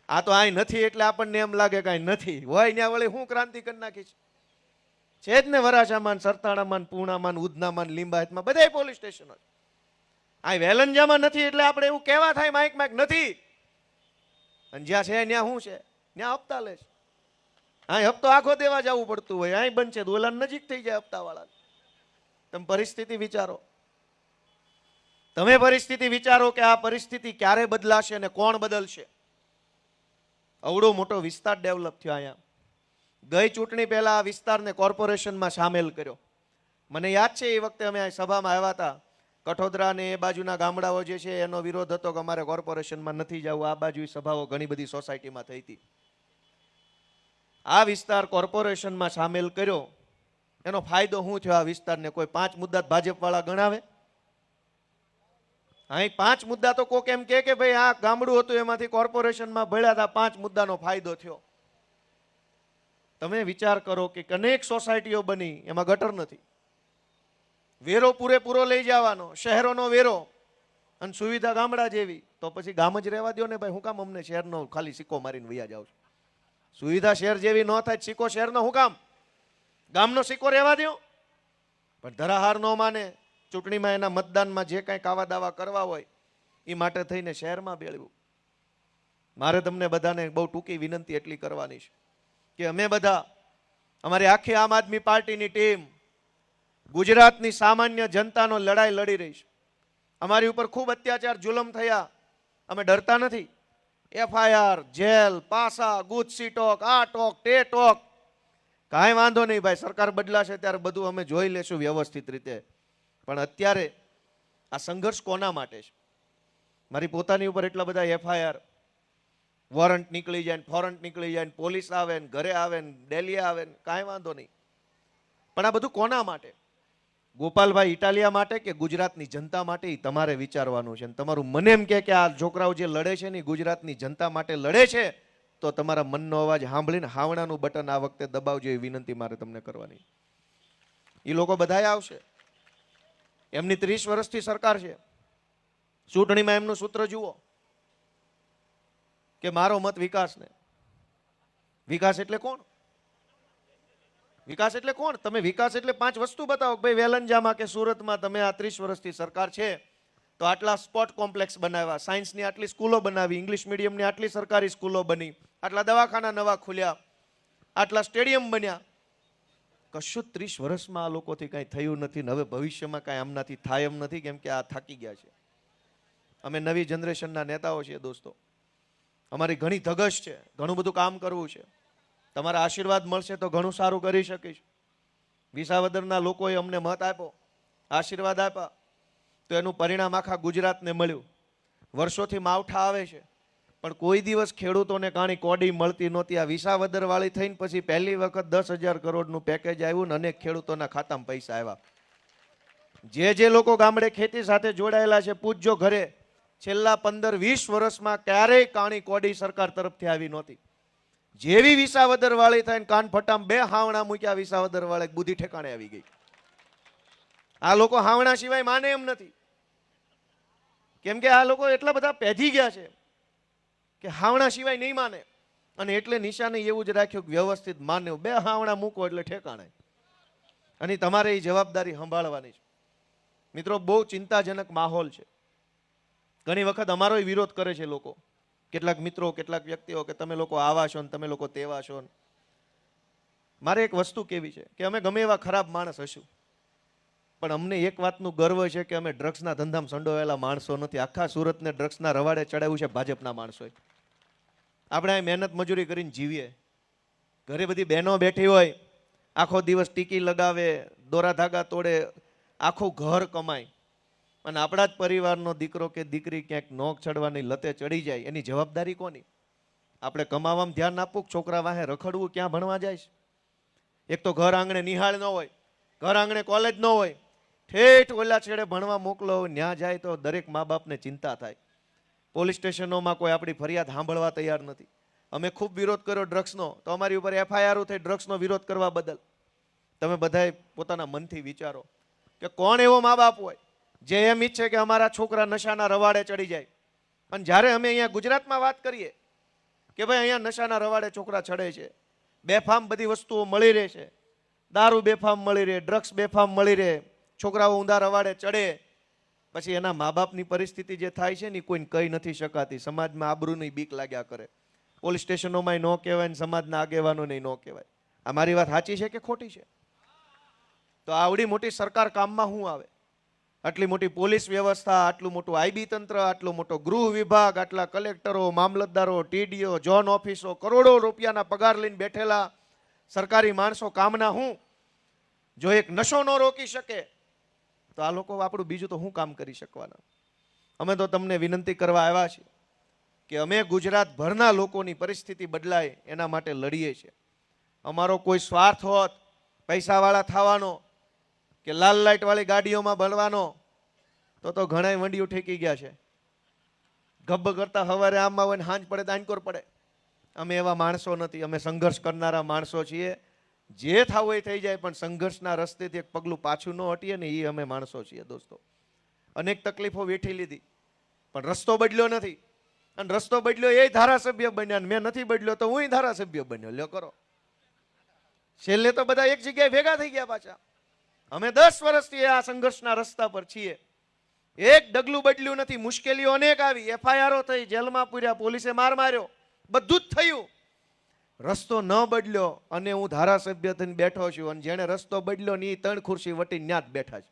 આ તો અહીં નથી એટલે આપણને એમ લાગે કાંઈ નથી. હોય ત્યાં વળી હું ક્રાંતિ કરી નાખી છે જ ને. વરાછામાં, સરતાણામાં, પૂર્ણામાં, ઉધનામાં, લિંબાયતમાં બધાય પોલીસ સ્ટેશનો. આ વેલંજામાં નથી એટલે આપણે એવું કહેવા થાય માઇક નથી. અને જ્યાં છે ત્યાં શું છે? ત્યાં હપ્તા લે છે. અહીં હપ્તો આખો દેવા જવું પડતું હોય, અહીં બનશે તો ઓલા નજીક થઈ જાય હપ્તાવાળા. તમે પરિસ્થિતિ વિચારો. તમે પરિસ્થિતિ વિચારો કે આ પરિસ્થિતિ ક્યારે બદલાશે અને કોણ બદલશે? અવડો મોટો વિસ્તાર ડેવલપ થયો અહીંયા. ગઈ ચૂંટણી પહેલા આ વિસ્તારને કોર્પોરેશનમાં સામેલ કર્યો. મને યાદ છે એ વખતે અમે સભામાં આવ્યા હતા. કઠોદરા ને એ બાજુના ગામડાઓ જે છે એનો વિરોધ હતો કે અમારે કોર્પોરેશનમાં નથી જવું. આ બાજુ સભાઓ ઘણી બધી સોસાયટીમાં થઈ હતી. આ વિસ્તાર કોર્પોરેશનમાં સામેલ કર્યો, એનો ફાયદો શું થયો આ વિસ્તારને? કોઈ 5 મુદ્દા ભાજપવાળા ગણાવે? અહીં 5 મુદ્દા તો કોક એમ કે ભાઈ આ ગામડું હતું એમાંથી કોર્પોરેશનમાં ભળ્યા હતા, 5 મુદ્દાનો ફાયદો થયો. તમે વિચાર કરો કે અનેક સોસાયટીઓ બની, એમાં ગટર નથી, વેરો પૂરેપૂરો લઈ જવાનો, શહેરોનો વેરો, અને સુવિધા ગામડા જેવી. તો પછી ગામ જ રહેવા દો ને ભાઈ. હું કામ અમને શહેરનો ખાલી સિક્કો મારીને વૈયા જાવ છું? સુવિધા શહેર જેવી ન થાય, સિક્કો શહેરનો હું કામ? ગામનો સિક્કો રહેવા દો, પણ ધરાહાર ન માને, ચૂંટણીમાં એના મતદાનમાં જે કાંઈક આવા દાવા કરવા હોય એ માટે થઈને શહેરમાં બેળવું. મારે તમને બધાને બહુ ટૂંકી વિનંતી એટલી કરવાની છે કે અમે બધા, અમારી આખી આમ આદમી પાર્ટીની ટીમ ગુજરાતની સામાન્ય જનતાનો લડાઈ લડી રહી છે. અમારી ઉપર ખૂબ અત્યાચાર જુલમ થયા, અમે ડરતા નથી. FIR, જેલ, પાસા, ગુજસી ટોક, આ ટોક, તે ટોક, કાંઈ વાંધો નહીં ભાઈ, સરકાર બદલાશે ત્યારે બધું અમે જોઈ લેશું વ્યવસ્થિત રીતે. પણ અત્યારે આ સંઘર્ષ કોના માટે છે? મારી પોતાની ઉપર એટલા બધા FIR, વોરંટ નીકળી જાય, ફોરંટ નીકળી જાય, પોલીસ આવે ને ઘરે આવે ને ડેલી આવે ને, કાંઈ વાંધો નહીં. પણ આ બધું કોના માટે? ગોપાલભાઈ ઇટાલિયા માટે કે ગુજરાતની જનતા માટે? એ તમારે વિચારવાનું છે. તમારું મને એમ કે આ છોકરાઓ જે લડે છે ને ગુજરાતની જનતા માટે લડે છે, તો તમારા મનનો અવાજ સાંભળીને હાવણાનું બટન આ વખતે દબાવજો, એ વિનંતી મારે તમને કરવાની. એ લોકો બધાય આવશે, એમની 30 વર્ષથી સરકાર છે. ચૂંટણીમાં એમનું સૂત્ર જુઓ કે મારો મત વિકાસને. વિકાસ એટલે કોણ? વિકાસ એટલે કોણ? તમે વિકાસ એટલે 5 વસ્તુ બતાવો કે ભાઈ વેલંજામાં કે સુરતમાં તમે આ 30 વર્ષથી સરકાર છે તો આટલા સ્પોર્ટ કોમ્પ્લેક્સ બનાવ્યા, સાયન્સની આટલી સ્કૂલો બનાવી, ઇંગ્લિશ મીડિયમની આટલી સરકારી સ્કૂલો બની, આટલા દવાખાના નવા ખુલ્યા, આટલા સ્ટેડિયમ બન્યા. કશું 30 વર્ષમાં આ લોકોથી કાંઈ થયું નથી ને હવે ભવિષ્યમાં કાંઈ આમનાથી થાય એમ નથી, કેમ કે આ થાકી ગયા છે. અમે નવી જનરેશનના નેતાઓ છીએ દોસ્તો, અમારી ઘણી ધગશ છે, ઘણું બધું કામ કરવું છે. તમારા આશીર્વાદ મળશે તો ઘણું સારું કરી શકીશ. વિસાવદરના લોકોએ અમને મત આપ્યો, આશીર્વાદ આપ્યા, તો એનું પરિણામ આખા ગુજરાતને મળ્યું. વર્ષોથી માવઠા આવે છે પણ કોઈ દિવસ ખેડૂતોને કાણી કોડી મળતી નહોતી. આ વિસાવદર વાળી થઈને પછી પહેલી વખત 10,000 કરોડનું પેકેજ આવ્યું ને અનેક ખેડૂતોના ખાતામાં પૈસા આવ્યા. જે લોકો ગામડે ખેતી સાથે જોડાયેલા છે, પૂછજો ઘરે, છેલ્લા 15-20 વર્ષમાં ક્યારેય કાણી કોડી સરકાર તરફથી આવી નહોતી. જેવી વિસાવદર વાળી થઈને કાન ફટામ 2 હાવણા મૂક્યા વિસાવદર વાળે, બુદ્ધિ ઠેકાણે આવી ગઈ. આ લોકો હાવણા સિવાય માને એમ નથી, કેમ કે આ લોકો એટલા બધા પેધી ગયા છે કે હાવણા સિવાય નહીં માને. અને એટલે નિશાને એવું જ રાખ્યું કે વ્યવસ્થિત માને, 2 હાવણા મૂકો એટલે ઠેકાણે. અને તમારે એ જવાબદારી સંભાળવાની છે. મિત્રો, બહુ ચિંતાજનક માહોલ છે. ઘણી વખત અમારો વિરોધ કરે છે લોકો, કેટલાક મિત્રો, કેટલાક વ્યક્તિઓ, કે તમે લોકો આવા છો ને તમે લોકો તેવા છો. મારે એક વસ્તુ કેવી છે કે અમે ગમે એવા ખરાબ માણસ હશું, પણ અમને એક વાતનું ગર્વ છે કે અમે ડ્રગ્સના ધંધામાં સંડોવાયેલા માણસો નથી. આખા સુરતને ડ્રગ્સના રવાડે ચડાવ્યું છે ભાજપના માણસોએ. આપણે અહીં મહેનત મજૂરી કરીને જીવીએ, ઘરે બધી બહેનો બેઠી હોય, આખો દિવસ ટીકી લગાવે, દોરા ધાગા તોડે, આખું ઘર કમાય, અને આપણા જ પરિવારનો દીકરો કે દીકરી ક્યાંક નોક ચડવાની લતે ચડી જાય, એની જવાબદારી કોની? આપણે કમાવામાં ધ્યાન આપવું, છોકરા વાહે રખડવું, ક્યાં ભણવા જાય? એક તો ઘર આંગણે નિહાળ ન હોય, ઘર આંગણે કોલેજ ન હોય, ઠેઠ ઓલા છેડે ભણવા મોકલો, ત્યાં જાય તો દરેક મા બાપને ચિંતા થાય. પોલીસ સ્ટેશનોમાં કોઈ આપણી ફરિયાદ સાંભળવા તૈયાર નથી. અમે ખૂબ વિરોધ કર્યો ડ્રગ્સનો, તો અમારી ઉપર FIR થઈ ડ્રગ્સનો વિરોધ કરવા બદલ. તમે બધાએ પોતાના મનથી વિચારો કે કોણ એવો મા બાપ હોય જે એમ ઈચ્છે કે અમારા છોકરા નશાના રવાડે ચડી જાય. અને જ્યારે અમે અહીંયા ગુજરાતમાં વાત કરીએ કે ભાઈ અહીંયા નશાના રવાડે છોકરા ચડે છે, બેફામ બધી વસ્તુઓ મળી રહે છે, દારૂ બેફામ મળી રહે, ડ્રગ્સ બેફામ મળી રહે, છોકરાઓ ઊંધા રવાડે ચડે, પછી એના મા બાપની પરિસ્થિતિ જે થાય છે ને કોઈને કહી નથી શકાતી. સમાજમાં આબરૂની બીક લાગ્યા કરે, પોલીસ સ્ટેશનોમાં ન કહેવાય ને સમાજના આગેવાનોને ન કહેવાય. આ મારી વાત સાચી છે કે ખોટી છે? તો આવડી મોટી સરકાર કામમાં શું આવે? આટલી મોટી પોલીસ વ્યવસ્થા, આટલું મોટું IB તંત્ર, આટલો મોટો ગૃહ વિભાગ, આટલા કલેક્ટરો, મામલતદારો, TDO, ઝોન ઓફિસો, કરોડો રૂપિયાના પગાર લઈને બેઠેલા સરકારી માણસો કામના હું? જો એક નશો ન રોકી શકે તો આ લોકો આપણું બીજું તો શું કામ કરી શકવાના? અમે તો તમને વિનંતી કરવા આવ્યા છીએ કે અમે ગુજરાતભરના લોકોની પરિસ્થિતિ બદલાય એના માટે લડીએ છીએ. અમારો કોઈ સ્વાર્થ હોત પૈસાવાળા થવાનો કે લાલ લાઇટ વાળી ગાડીઓમાં ભરવાનો તો ઘણા વંડીઓ ઠેકી ગયા છે. ગબ્બ કરતા સવારે આમાં હોય ને હાંજ પડે તો આંકોર પડે. અમે એવા માણસો નથી, અમે સંઘર્ષ કરનારા માણસો છીએ. જે થવું એ થઈ જાય, પણ સંઘર્ષના રસ્તેથી એક પગલું પાછું ન હટીએ ને એ અમે માણસો છીએ દોસ્તો. અનેક તકલીફો વેઠી લીધી પણ રસ્તો બદલ્યો નથી. અને રસ્તો બદલ્યો એ ધારાસભ્ય બન્યા, મેં નથી બદલ્યો તો હું ધારાસભ્ય બન્યો. લ્યો કરો, છેલ્લે તો બધા એક જગ્યાએ ભેગા થઈ ગયા પાછા. અમે 10 વર્ષથી આ સંઘર્ષના રસ્તા પર છીએ. એક ડગલું બદલ્યું નથી. મુશ્કેલીઓ અનેક આવી, એફઆઈઆરો થઈ, જેલમાં પૂર્યા, પોલીસે માર માર્યો, બધું જ થયું. રસ્તો ન બદલ્યો અને હું ધારાસભ્ય થઈને બેઠો છું, અને જેણે રસ્તો બદલ્યો ને એ 3 ખુરશી વટીને ન્યા જ બેઠા છે.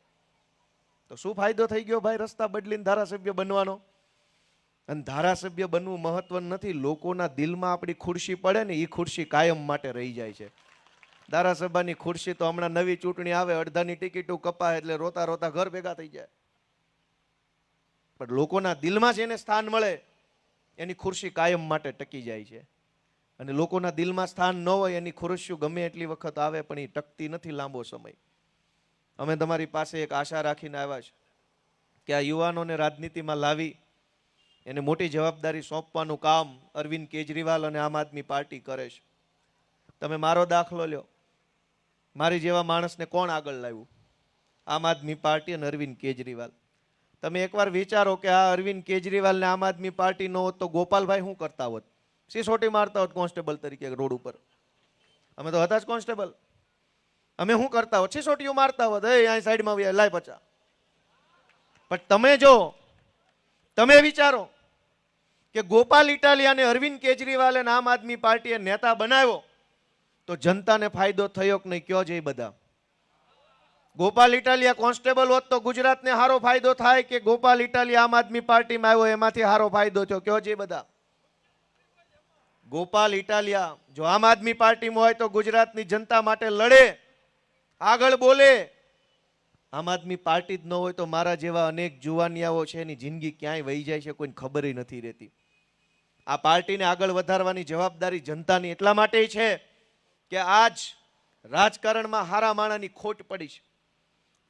તો શું ફાયદો થઈ ગયો ભાઈ રસ્તા બદલીને ધારાસભ્ય બનવાનો? અને ધારાસભ્ય બનવું મહત્વનું નથી, લોકોના દિલમાં આપણી ખુરશી પડે ને એ ખુરશી કાયમ માટે રહી જાય છે. ધારાસભાની ખુરશી તો હમણાં નવી ચૂંટણી આવે, અડધાની ટિકિટો કપાય એટલે રોતા રોતા ઘર ભેગા થઈ જાય. પણ લોકોના દિલમાં જેને સ્થાન મળે એની ખુરશી કાયમ માટે ટકી જાય છે. અને લોકોના દિલમાં સ્થાન ન હોય એની ખુરશીઓ ગમે એટલી વખત આવે પણ એ ટકતી નથી લાંબો સમય. અમે તમારી પાસે એક આશા રાખીને આવ્યા છે કે આ યુવાનોને રાજનીતિમાં લાવી એને મોટી જવાબદારી સોંપવાનું કામ અરવિંદ કેજરીવાલ અને આમ આદમી પાર્ટી કરે છે. તમે મારો દાખલો લ્યો, મારી જેવા માણસને કોણ આગળ લાવ્યું? આમ આદમી પાર્ટી અને અરવિંદ કેજરીવાલ. તમે એકવાર વિચારો કે આ અરવિંદ કેજરીવાલ ને આમ આદમી પાર્ટી નો હોત તો ગોપાલભાઈ શું કરતા હોત? સિસોટી મારતા હોત કોન્સ્ટેબલ તરીકે રોડ ઉપર. અમે તો હતા જ કોન્સ્ટેબલ. અમે શું કરતા હોત? સિસોટીઓ મારતા હોત, અહીં સાઈડમાં લાય પચા. પણ તમે વિચારો કે ગોપાલ ઇટાલિયાને અરવિંદ કેજરીવાલ અને આમ આદમી પાર્ટીએ નેતા બનાવ્યો તો જનતાને ફાયદો થયો કે નહીં? કયો છે બધા? ગોપાલ ઇટાલિયા કોન્સ્ટેબલ હોત તો ગુજરાતને સારો ફાયદો થાય કે ગોપાલ ઇટાલિયા આમ આદમી પાર્ટીમાં આવ્યો એમાંથી સારો ફાયદો થયો? કયો છે બધા? ગોપાલ ઇટાલિયા જો આમ આદમી પાર્ટીમાં હોય તો ગુજરાતની જનતા માટે લડે, આગળ બોલે. આમ આદમી પાર્ટી જ ન હોય તો મારા જેવા અનેક જુવાનિયાઓ છે એની જિંદગી ક્યાંય વહી જાય છે કોઈને ખબર નથી રહેતી. આ પાર્ટીને આગળ વધારવાની જવાબદારી જનતાની એટલા માટે છે કે આજ રાજકારણમાં હારા માણાની ખોટ પડી છે.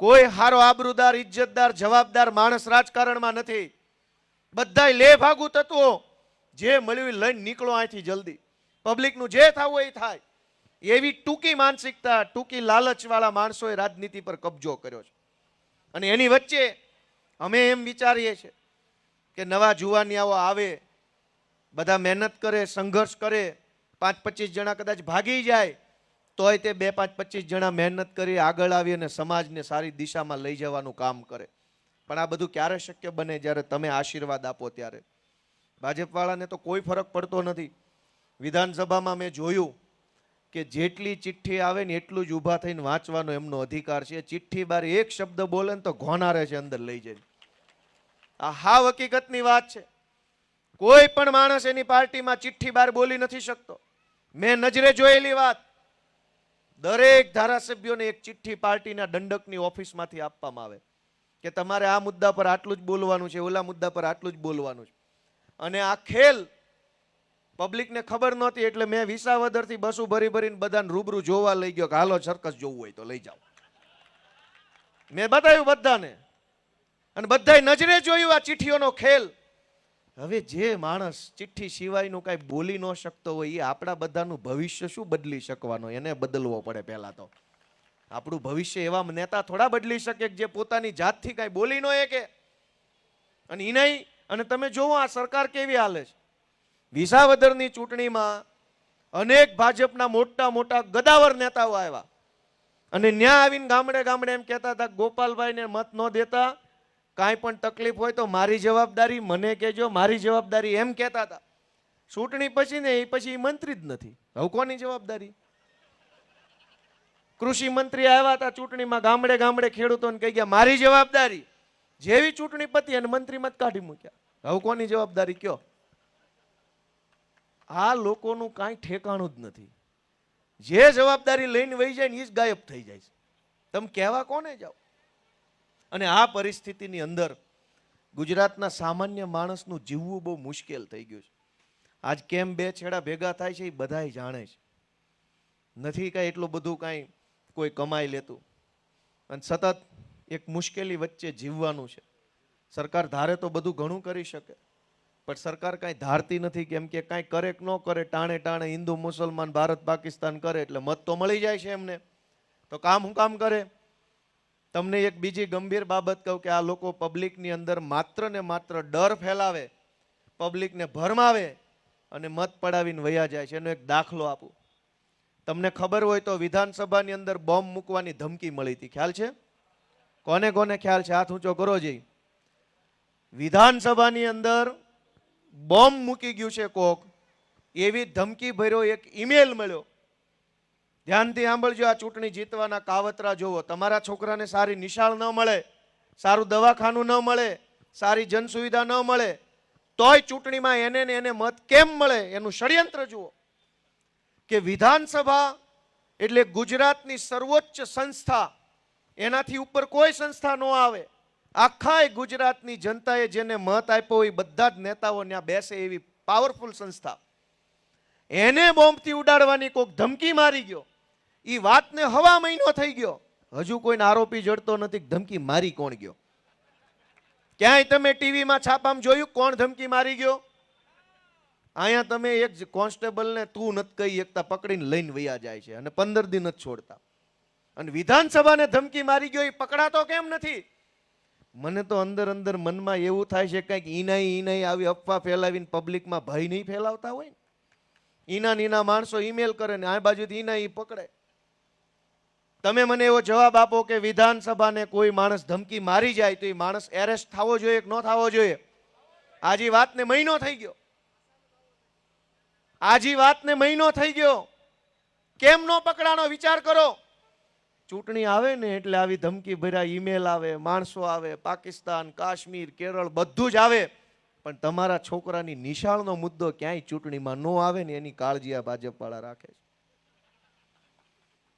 કોઈ હારો આબરૂદાર, ઇજ્જતદાર, જવાબદાર માણસ રાજકારણમાં નથી. બધાય લે ભાગુ તત્વો જે મળ્યું લઈને નીકળો અહીંથી જલ્દી. પબ્લિકનું જે થવું એ થાય એવી ટૂંકી માનસિકતા, ટૂંકી લાલચવાળા માણસોએ રાજનીતિ પર કબજો કર્યો છે. અને એની વચ્ચે અમે એમ વિચારીએ છીએ કે નવા જુવાનિયાઓ આવે, બધા મહેનત કરે, સંઘર્ષ કરે, 5-25 જણા કદાચ ભાગી જાય તોય તે 2-5-25 જણા મહેનત કરી આગળ આવી અને સમાજને સારી દિશામાં લઈ જવાનું કામ કરે. પણ આ બધું ક્યારે શક્ય બને? જ્યારે તમે આશીર્વાદ આપો ત્યારે. ભાજપવાળાને તો કોઈ ફરક પડતો નથી. વિધાનસભામાં મેં જોયું કે જેટલી ચિઠ્ઠી આવે ને એટલું જ ઊભા થઈને વાંચવાનો એમનો અધિકાર છે. ચિઠ્ઠી બાર એક શબ્દ બોલે ને તો ઘોનારે છે અંદર લઈ જઈને. આ હાવ હકીકતની વાત છે. કોઈ પણ માણસ એની પાર્ટીમાં ચિઠ્ઠી બાર બોલી નથી શકતો. મેં નજરે જોયેલી વાત. દરેક ધારાસભ્યોને એક ચિઠ્ઠી પાર્ટીના દંડકની ઓફિસમાંથી આપવામાં આવે કે તમારે આ મુદ્દા પર આટલું જ બોલવાનું છે, ઓલા મુદ્દા પર આટલું જ બોલવાનું છે. અને આ ખેલ પબ્લિકને ખબર નહોતી એટલે મેં વિસાવદરથી બસો ભરીને બધાને રૂબરૂ જોવા લઈ ગયો કે હાલો સર્કસ જોવું હોય તો લઈ જાઓ. મેં બતાવ્યું બધાને અને બધાએ નજરે જોયું આ ચિઠ્ઠીઓનો ખેલ. હવે જે માણસ ચિઠ્ઠી સિવાયનું કાંઈ બોલી ન શકતો હોય એ આપણા બધાનું ભવિષ્ય શું બદલી શકવાનો? એને બદલવો પડે પહેલા તો. આપણું ભવિષ્ય એવા નેતા થોડા બદલી શકે જે પોતાની જાતથી કાંઈ બોલી ન શકે. અને એ નહીં. અને તમે જોવો આ સરકાર કેવી હાલે છે. વિસાવદરની ચૂંટણીમાં અનેક ભાજપના મોટા મોટા ગદાવર નેતાઓ આવ્યા અને ન્યા આવીને ગામડે ગામડે એમ કહેતા હતા ગોપાલભાઈને મત ન દેતા, કાંઈ પણ તકલીફ હોય તો મારી જવાબદારી, મને કહેજો, મારી જવાબદારી, એમ કહેતા હતા. ચૂંટણી પછી ને એ પછી મંત્રી જ નથી. હવે કોની જવાબદારી? કૃષિ મંત્રી આવ્યા હતા ચૂંટણીમાં, ગામડે ગામડે ખેડૂતોને કહી ગયા મારી જવાબદારી. જેવી ચૂંટણી પતી અને મંત્રીમાં જ કાઢી મૂક્યા. હવે કોની જવાબદારી કયો? આ લોકોનું કાંઈ ઠેકાણું જ નથી. જે જવાબદારી લઈને વહી જાય ને એ જ ગાયબ થઈ જાય છે. તમે કહેવા કોને જાઓ? અને આ પરિસ્થિતિની અંદર ગુજરાતના સામાન્ય માણસનું જીવવું બહુ મુશ્કેલ થઈ ગયું છે. આજ કેમ બે છેડા ભેગા થાય છે એ બધાય જાણે છે. નથી કાંઈ એટલું બધું કાંઈ કોઈ કમાઈ લેતું અને સતત એક મુશ્કેલી વચ્ચે જીવવાનું છે. સરકાર ધારે તો બધું ઘણું કરી શકે પણ સરકાર કાંઈ ધારતી નથી. કેમ કે કાંઈ કરે કે ન કરે, ટાણે હિન્દુ મુસલમાન, ભારત પાકિસ્તાન કરે એટલે મત તો મળી જાય છે એમને. તો કામ હું કામ કરે? તમને એક બીજી ગંભીર બાબત કહું કે આ લોકો પબ્લિકની અંદર માત્ર ને માત્ર ડર ફેલાવે, પબ્લિકને ભરમાવે અને મત પડાવીને વયા જાય છે. એનો એક દાખલો આપું. તમને ખબર હોય તો વિધાનસભાની અંદર બોમ્બ મૂકવાની ધમકી મળી હતી, ખ્યાલ છે? કોને કોને ખ્યાલ છે? હાથ ઊંચો કરો જઈ. વિધાનસભાની અંદર બોમ્બ મૂકી ગયું છે કોક, એવી ધમકી ભર્યો એક ઈમેલ મળ્યો. ધ્યાનથી સાંભળજો, આ ચૂંટણી જીતવાના કાવતરા જોવો. તમારા છોકરાને સારી નિશાળ ન મળે, સારું દવાખાનું ન મળે, સારી જન સુવિધા ન મળે, તોય ચૂંટણીમાં એને ને એને મત કેમ મળે એનું ષડયંત્ર જુઓ. કે વિધાનસભા એટલે ગુજરાતની સર્વોચ્ચ સંસ્થા, એનાથી ઉપર કોઈ સંસ્થા ન આવે. આખા ગુજરાતની જનતાએ જેને મત આપ્યો એ બધા જ નેતાઓ ત્યાં બેસે એવી પાવરફુલ સંસ્થા, એને બોમ્બથી ઉડાડવાની કોઈક ધમકી મારી ગયો. એ વાતને હવા મહિનો થઈ ગયો, હજુ કોઈને આરોપી જડતો નથી. ધમકી મારી કોણ ગયો? ક્યાંય તમે ટીવીમાં છાપામાં જોયું કોણ ધમકી મારી ગયો? અહીંયા તમે એક કોન્સ્ટેબલને તું નથી કહી એકતા પકડીને લઈને વયા જાય છે અને 15 દિન નથી છોડતા. અને વિધાનસભાને ધમકી મારી ગયો એ પકડાતો કેમ નથી? મને તો અંદર અંદર મનમાં એવું થાય છે કંઈક ઈનાઈ આવી અફવા ફેલાવીને પબ્લિકમાં ભય નહીં ફેલાવતા હોય. ઈના માણસો ઈમેલ કરે ને આ બાજુથી ઈ પકડે. તમે મને એવો જવાબ આપો કે વિધાનસભાને કોઈ માણસ ધમકી મારી જાય તો એ માણસ એરેસ્ટ થવો જોઈએ કે ન થવો જોઈએ? આજી વાતને મહિનો થઈ ગયો. આજી વાતને મહિનો થઈ ગયો. કેમ નો પકડાનો? વિચાર કરો. ચૂંટણી આવે ને એટલે આવી ધમકી ભર્યા ઈમેલ આવે, માણસો આવે, પાકિસ્તાન, કાશ્મીર, કેરળ બધું જ આવે. પણ તમારા છોકરાની નિશાળનો મુદ્દો ક્યાંય ચૂંટણીમાં ન આવે ને એની કાળજી આ ભાજપ વાળા રાખે છે.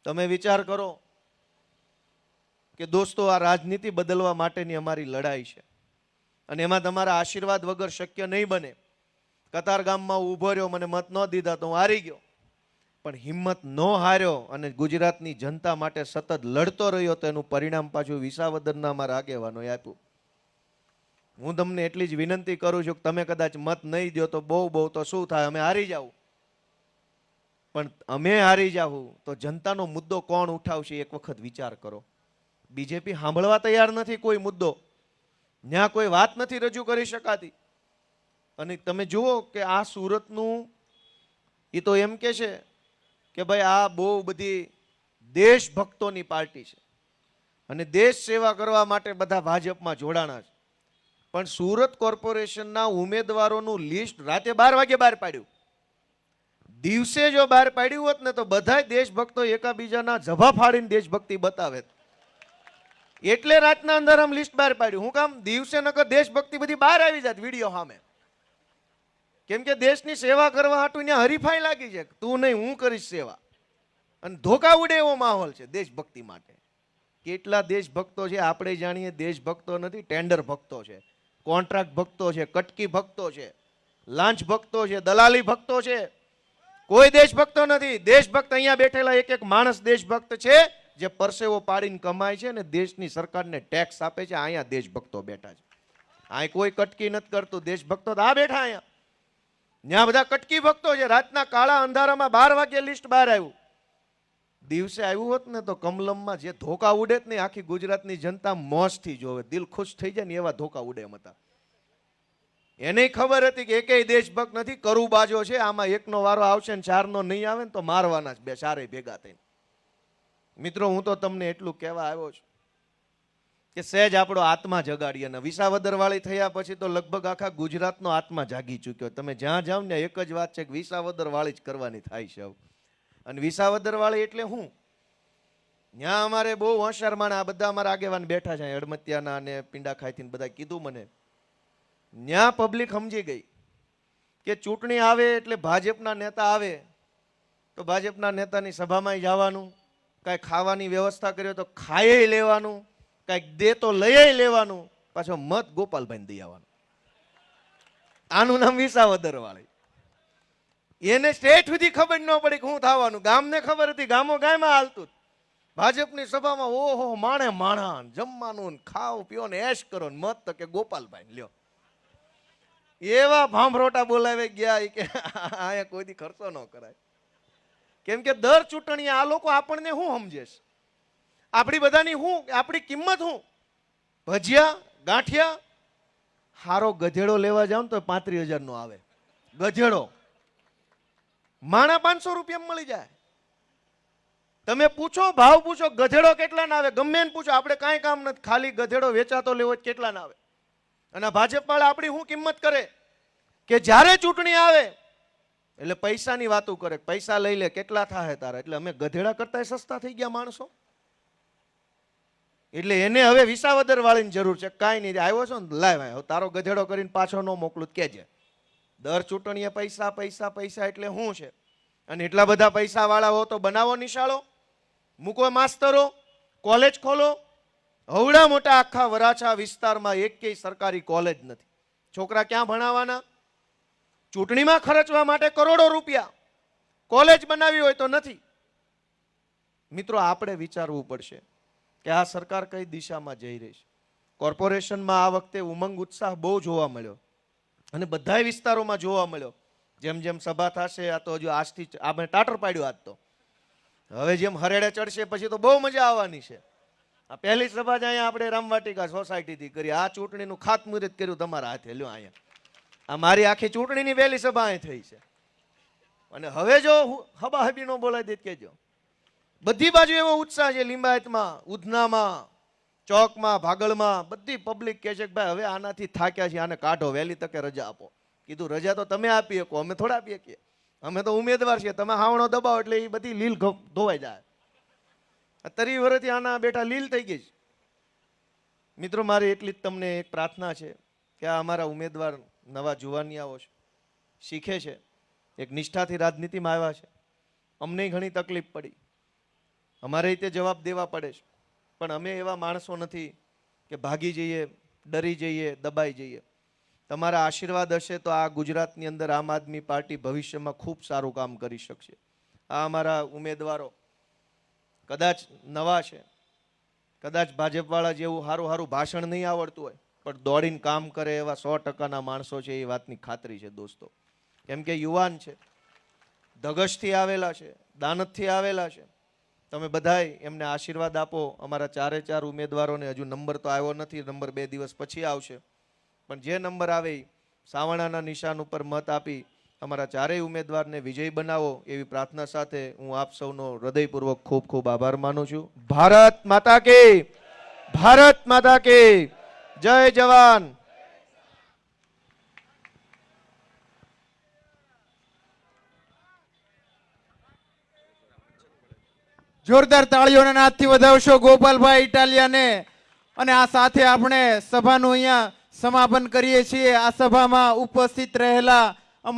તમે વિચાર કરો કે દોસ્તો, આ રાજનીતિ બદલવા માટેની અમારી લડાઈ છે અને એમાં તમારા આશીર્વાદ વગર શક્ય નહીં બને. કતાર ગામમાં ઊભો રહ્યો, મને મત ન દીધા તો હું હારી ગયો, પણ હિંમત ન હાર્યો અને ગુજરાતની જનતા માટે સતત લડતો રહ્યો તો એનું પરિણામ પાછું વિસાવદરના અમારા આગેવાનોએ આપ્યું. હું તમને એટલી જ વિનંતી કરું છું કે તમે કદાચ મત નહીં દો તો બહુ તો શું થાય, અમે હારી જાવ. પણ અમે હારી જાવું તો જનતાનો મુદ્દો કોણ ઉઠાવશે એક વખત વિચાર કરો. બીજેપી સાંભળવા તૈયાર નથી કોઈ મુદ્દો, ત્યાં કોઈ વાત નથી રજૂ કરી શકાતી. અને તમે જુઓ કે આ સુરતનું એ તો એમ કે છે કે ભાઈ આ બહુ બધી દેશભક્તોની પાર્ટી છે અને દેશ સેવા કરવા માટે બધા ભાજપમાં જોડાણા છે. પણ સુરત કોર્પોરેશનના ઉમેદવારોનું લિસ્ટ રાતે 12 વાગે બહાર પાડ્યું. દિવસે જો બહાર પાડ્યું હોત ને તો બધા દેશભક્તો એકાબીજાના જભા ફાડીને દેશભક્તિ બતાવે. એટલે રાતના અંધારામ લિસ્ટ બહાર પાડ્યું. હું કામ? દિવસે નકર દેશભક્તિ બધી બહાર આવી જાત વિડીયો સામે. કેમ કે દેશની સેવા કરવા હાટું ત્યાં હરીફાઈ લાગી છે, તું નહીં હું કરીશ સેવા. અને ધોકા ઉડે એવો માહોલ છે દેશભક્તિ માટે. કેટલા દેશભક્તો છે આપણે જાણીએ. દેશભક્તો નથી, ટેન્ડર ભક્તો છે, કોન્ટ્રાક્ટ ભક્તો છે, કટકી ભક્તો છે, લાંચ ભક્તો છે, દલાલી ભક્તો છે. કોઈ દેશભક્તો નથી. દેશભક્ત અહીંયા બેઠેલા એક એક માણસ દેશભક્ત છે જે પરસેવો પાડીને કમાય છે અને દેશની સરકારને ટેક્સ આપે છે. અહીંયા દેશભક્તો બેઠા છે. આ કોઈ કટકી નથી કરતું. દેશભક્તો તો આ બેઠા અહીંયા. ત્યાં બધા કટકી ભક્તો છે. રાતના કાળા અંધારામાં 12 વાગે લિસ્ટ બહાર આવ્યું. દિવસે આવ્યું હોત ને તો કમલમમાં જે ધોકા ઉડે જ નહીં, આખી ગુજરાતની જનતા મોજથી જોવે, દિલ ખુશ થઈ જાય ને એવા ધોકા ઉડે એમ હતા. એને ખબર હતી કે એકેય દેશભક્ત નથી, કરું બાજો છે, આમાં એકનો વારો આવશે ને 4નો નહીં આવે ને તો મારવાના જ બે ચારે ભેગા થઈને. મિત્રો, હું તો તમને એટલું કહેવા આવ્યો છું કે સહેજ આપણો આત્મા જગાડીએ. અને વિસાવદર વાળી થયા પછી તો લગભગ આખા ગુજરાતનો આત્મા જાગી ચૂક્યો. તમે જ્યાં જાઓ ને એક જ વાત છે કે વિસાવદર વાળી જ કરવાની થાય છે. અને વિસાવદર વાળી એટલે હું, ત્યાં અમારે બહુ હોશિયાર માણસ, આ બધા અમારા આગેવાન બેઠા છે અડમતિયાના અને પિંડાખાઈથી બધા કીધું મને. ત્યાં પબ્લિક સમજી ગઈ કે ચૂંટણી આવે એટલે ભાજપના નેતા આવે તો ભાજપના નેતાની સભામાં જવાનું, કાંઈ ખાવાની વ્યવસ્થા કર્યો તો ખાઈ લેવાનું, કાંઈક દે તો લઈ લેવાનું, પાછો મત ગોપાલભાઈને દઈ આવવાનું. આનું નામ વિસાવદર વાળી. એને સ્ટેટ સુધી ખબર ન પડી કે હું થવાનું. ગામને ખબર હતી, ગામો ગાયમાં હાલતું. ભાજપની સભામાં ઓહો માણે માણા, જમવાનું ખાઓ પીઓ ને એશ કરો ને મત તો કે ગોપાલભાઈ લ્યો. એવા ભાંભરોટા બોલાવે ગયા કે અહીંયા કોઈથી ખર્ચો ન કરાય. કેમ કે દર ચૂંટણી આ લોકો આપણને શું સમજે છે, આપણી બધાની શું, આપણી કિંમત શું? ભજીયા ગાંઠિયા હારો ગધેડો લેવા જાવ તો 35,000 નો આવે ગધેડો. માણા 500 રૂપિયામાં મળી જાય. તમે પૂછો, ભાવ પૂછો, ગધેડો કેટલા ના આવે, ગમે એને પૂછો, આપણે કાંઈ કામ નથી, ખાલી ગધેડો વેચાતો લેવો જ કેટલા ના આવે. અને આ ભાજપ વાળા આપણી શું કિંમત કરે કે જ્યારે ચૂંટણી આવે એટલે પૈસાની વાતો કરે, પૈસા લઈ લે, કેટલા થાય તારા. એટલે અમે ગધેડા કરતા સસ્તા થઈ ગયા માણસો. એટલે એને હવે વિસાવદર વાળીની જરૂર છે. કાંઈ નહીં, આવ્યો છો ને લાવ, હવે તારો ગધેડો કરીને પાછો ન મોકલું કેજે. દર ચૂંટણીએ પૈસા પૈસા પૈસા એટલે શું છે? અને એટલા બધા પૈસા વાળા હો તો બનાવો નિશાળો, મૂકો માસ્તરો, કોલેજ ખોલો. હવડા મોટા આખા વરાછા વિસ્તારમાં એકેય સરકારી કોલેજ નથી. છોકરા ક્યાં ભણાવવાના? ચૂંટણીમાં ખર્ચવા માટે કરોડો રૂપિયા, કોલેજ બનાવી હોય તો નથી. મિત્રો, આપણે વિચારવું પડશે કે આ સરકાર કઈ દિશામાં જઈ રહી છે. કોર્પોરેશનમાં આ વખતે ઉમંગ ઉત્સાહ બહુ જોવા મળ્યો અને બધાય વિસ્તારોમાં જોવા મળ્યો. જેમ જેમ સભા થશે, આ તો હજુ આજથી આપણે ટાટર પાડ્યું. આજ તો હવે જેમ હરેડે ચડશે પછી તો બહુ મજા આવવાની છે. આ પહેલી સભા જ અહીંયા આપણે રામવાટિકા સોસાયટીથી કરી. આ ચૂંટણીનું ખાતમુહૂર્ત કર્યું તમારા હાથે. લ્યો અહીંયા આ મારી આખી ચૂંટણીની પહેલી સભા અહીં થઈ છે. અને હવે જો હબાહબી નો બોલાય દે કેજો. બધી બાજુ એવો ઉત્સાહ છે. લિંબાયતમાં, ઉધનામાં, ચોકમાં, ભાગળમાં બધી પબ્લિક કહે છે કે ભાઈ હવે આનાથી થાક્યા છે, આને કાઢો, વહેલી તકે રજા આપો. કીધું રજા તો તમે આપી શકો, અમે થોડા આપી શકીએ, અમે તો ઉમેદવાર છીએ. તમે હાવણો દબાવો એટલે એ બધી લીલ ધોવાઈ જાય. 30 વર્ષથી આના બેઠા લીલ થઈ ગઈ છે. મિત્રો, મારી એટલી જ તમને એક પ્રાર્થના છે કે આ અમારા ઉમેદવાર નવા જુવાનિયાઓ છે, શીખે છે, એક નિષ્ઠાથી રાજનીતિમાં આવ્યા છે. અમને ઘણી તકલીફ પડી, અમારે રીતે જવાબ દેવા પડે છે, પણ અમે એવા માણસો નથી કે ભાગી જઈએ, ડરી જઈએ, દબાઈ જઈએ. તમારા આશીર્વાદ હશે તો આ ગુજરાતની અંદર આમ આદમી પાર્ટી ભવિષ્યમાં ખૂબ સારું કામ કરી શકશે. આ અમારા ઉમેદવારો કદાચ નવા છે, કદાચ ભાજપવાળા જેવું સારું સારું ભાષણ નહીં આવડતું હોય, પણ દોડીને કામ કરે એવા 100%ના માણસો છે, એ વાતની ખાતરી છે દોસ્તો. કેમ કે યુવાન છે, ધગશથી આવેલા છે, દાનતથી આવેલા છે. તમે બધાય એમને આશીર્વાદ આપો. અમારા 4 ઉમેદવારોને હજુ નંબર તો આવ્યો નથી, નંબર 2 દિવસ પછી આવશે, પણ જે નંબર આવે સાવણાના નિશાન ઉપર મત આપી અમારા 4 ઉમેદવારને વિજય બનાવો એવી પ્રાર્થના સાથે હું આપ સૌનો હૃદયપૂર્વક ખૂબ ખૂબ આભાર માનું છું. ભારત માતા કી, ભારત માતા કી જય જવાન.
જોરદાર તાળીઓના નાદથી વધાવશો ગોપાલભાઈ ઇટાલિયાને. અને આ સાથે આપણે સભાનું અહીંયા સમાપન કરીએ છીએ. આ સભામાં ઉપસ્થિત રહેલા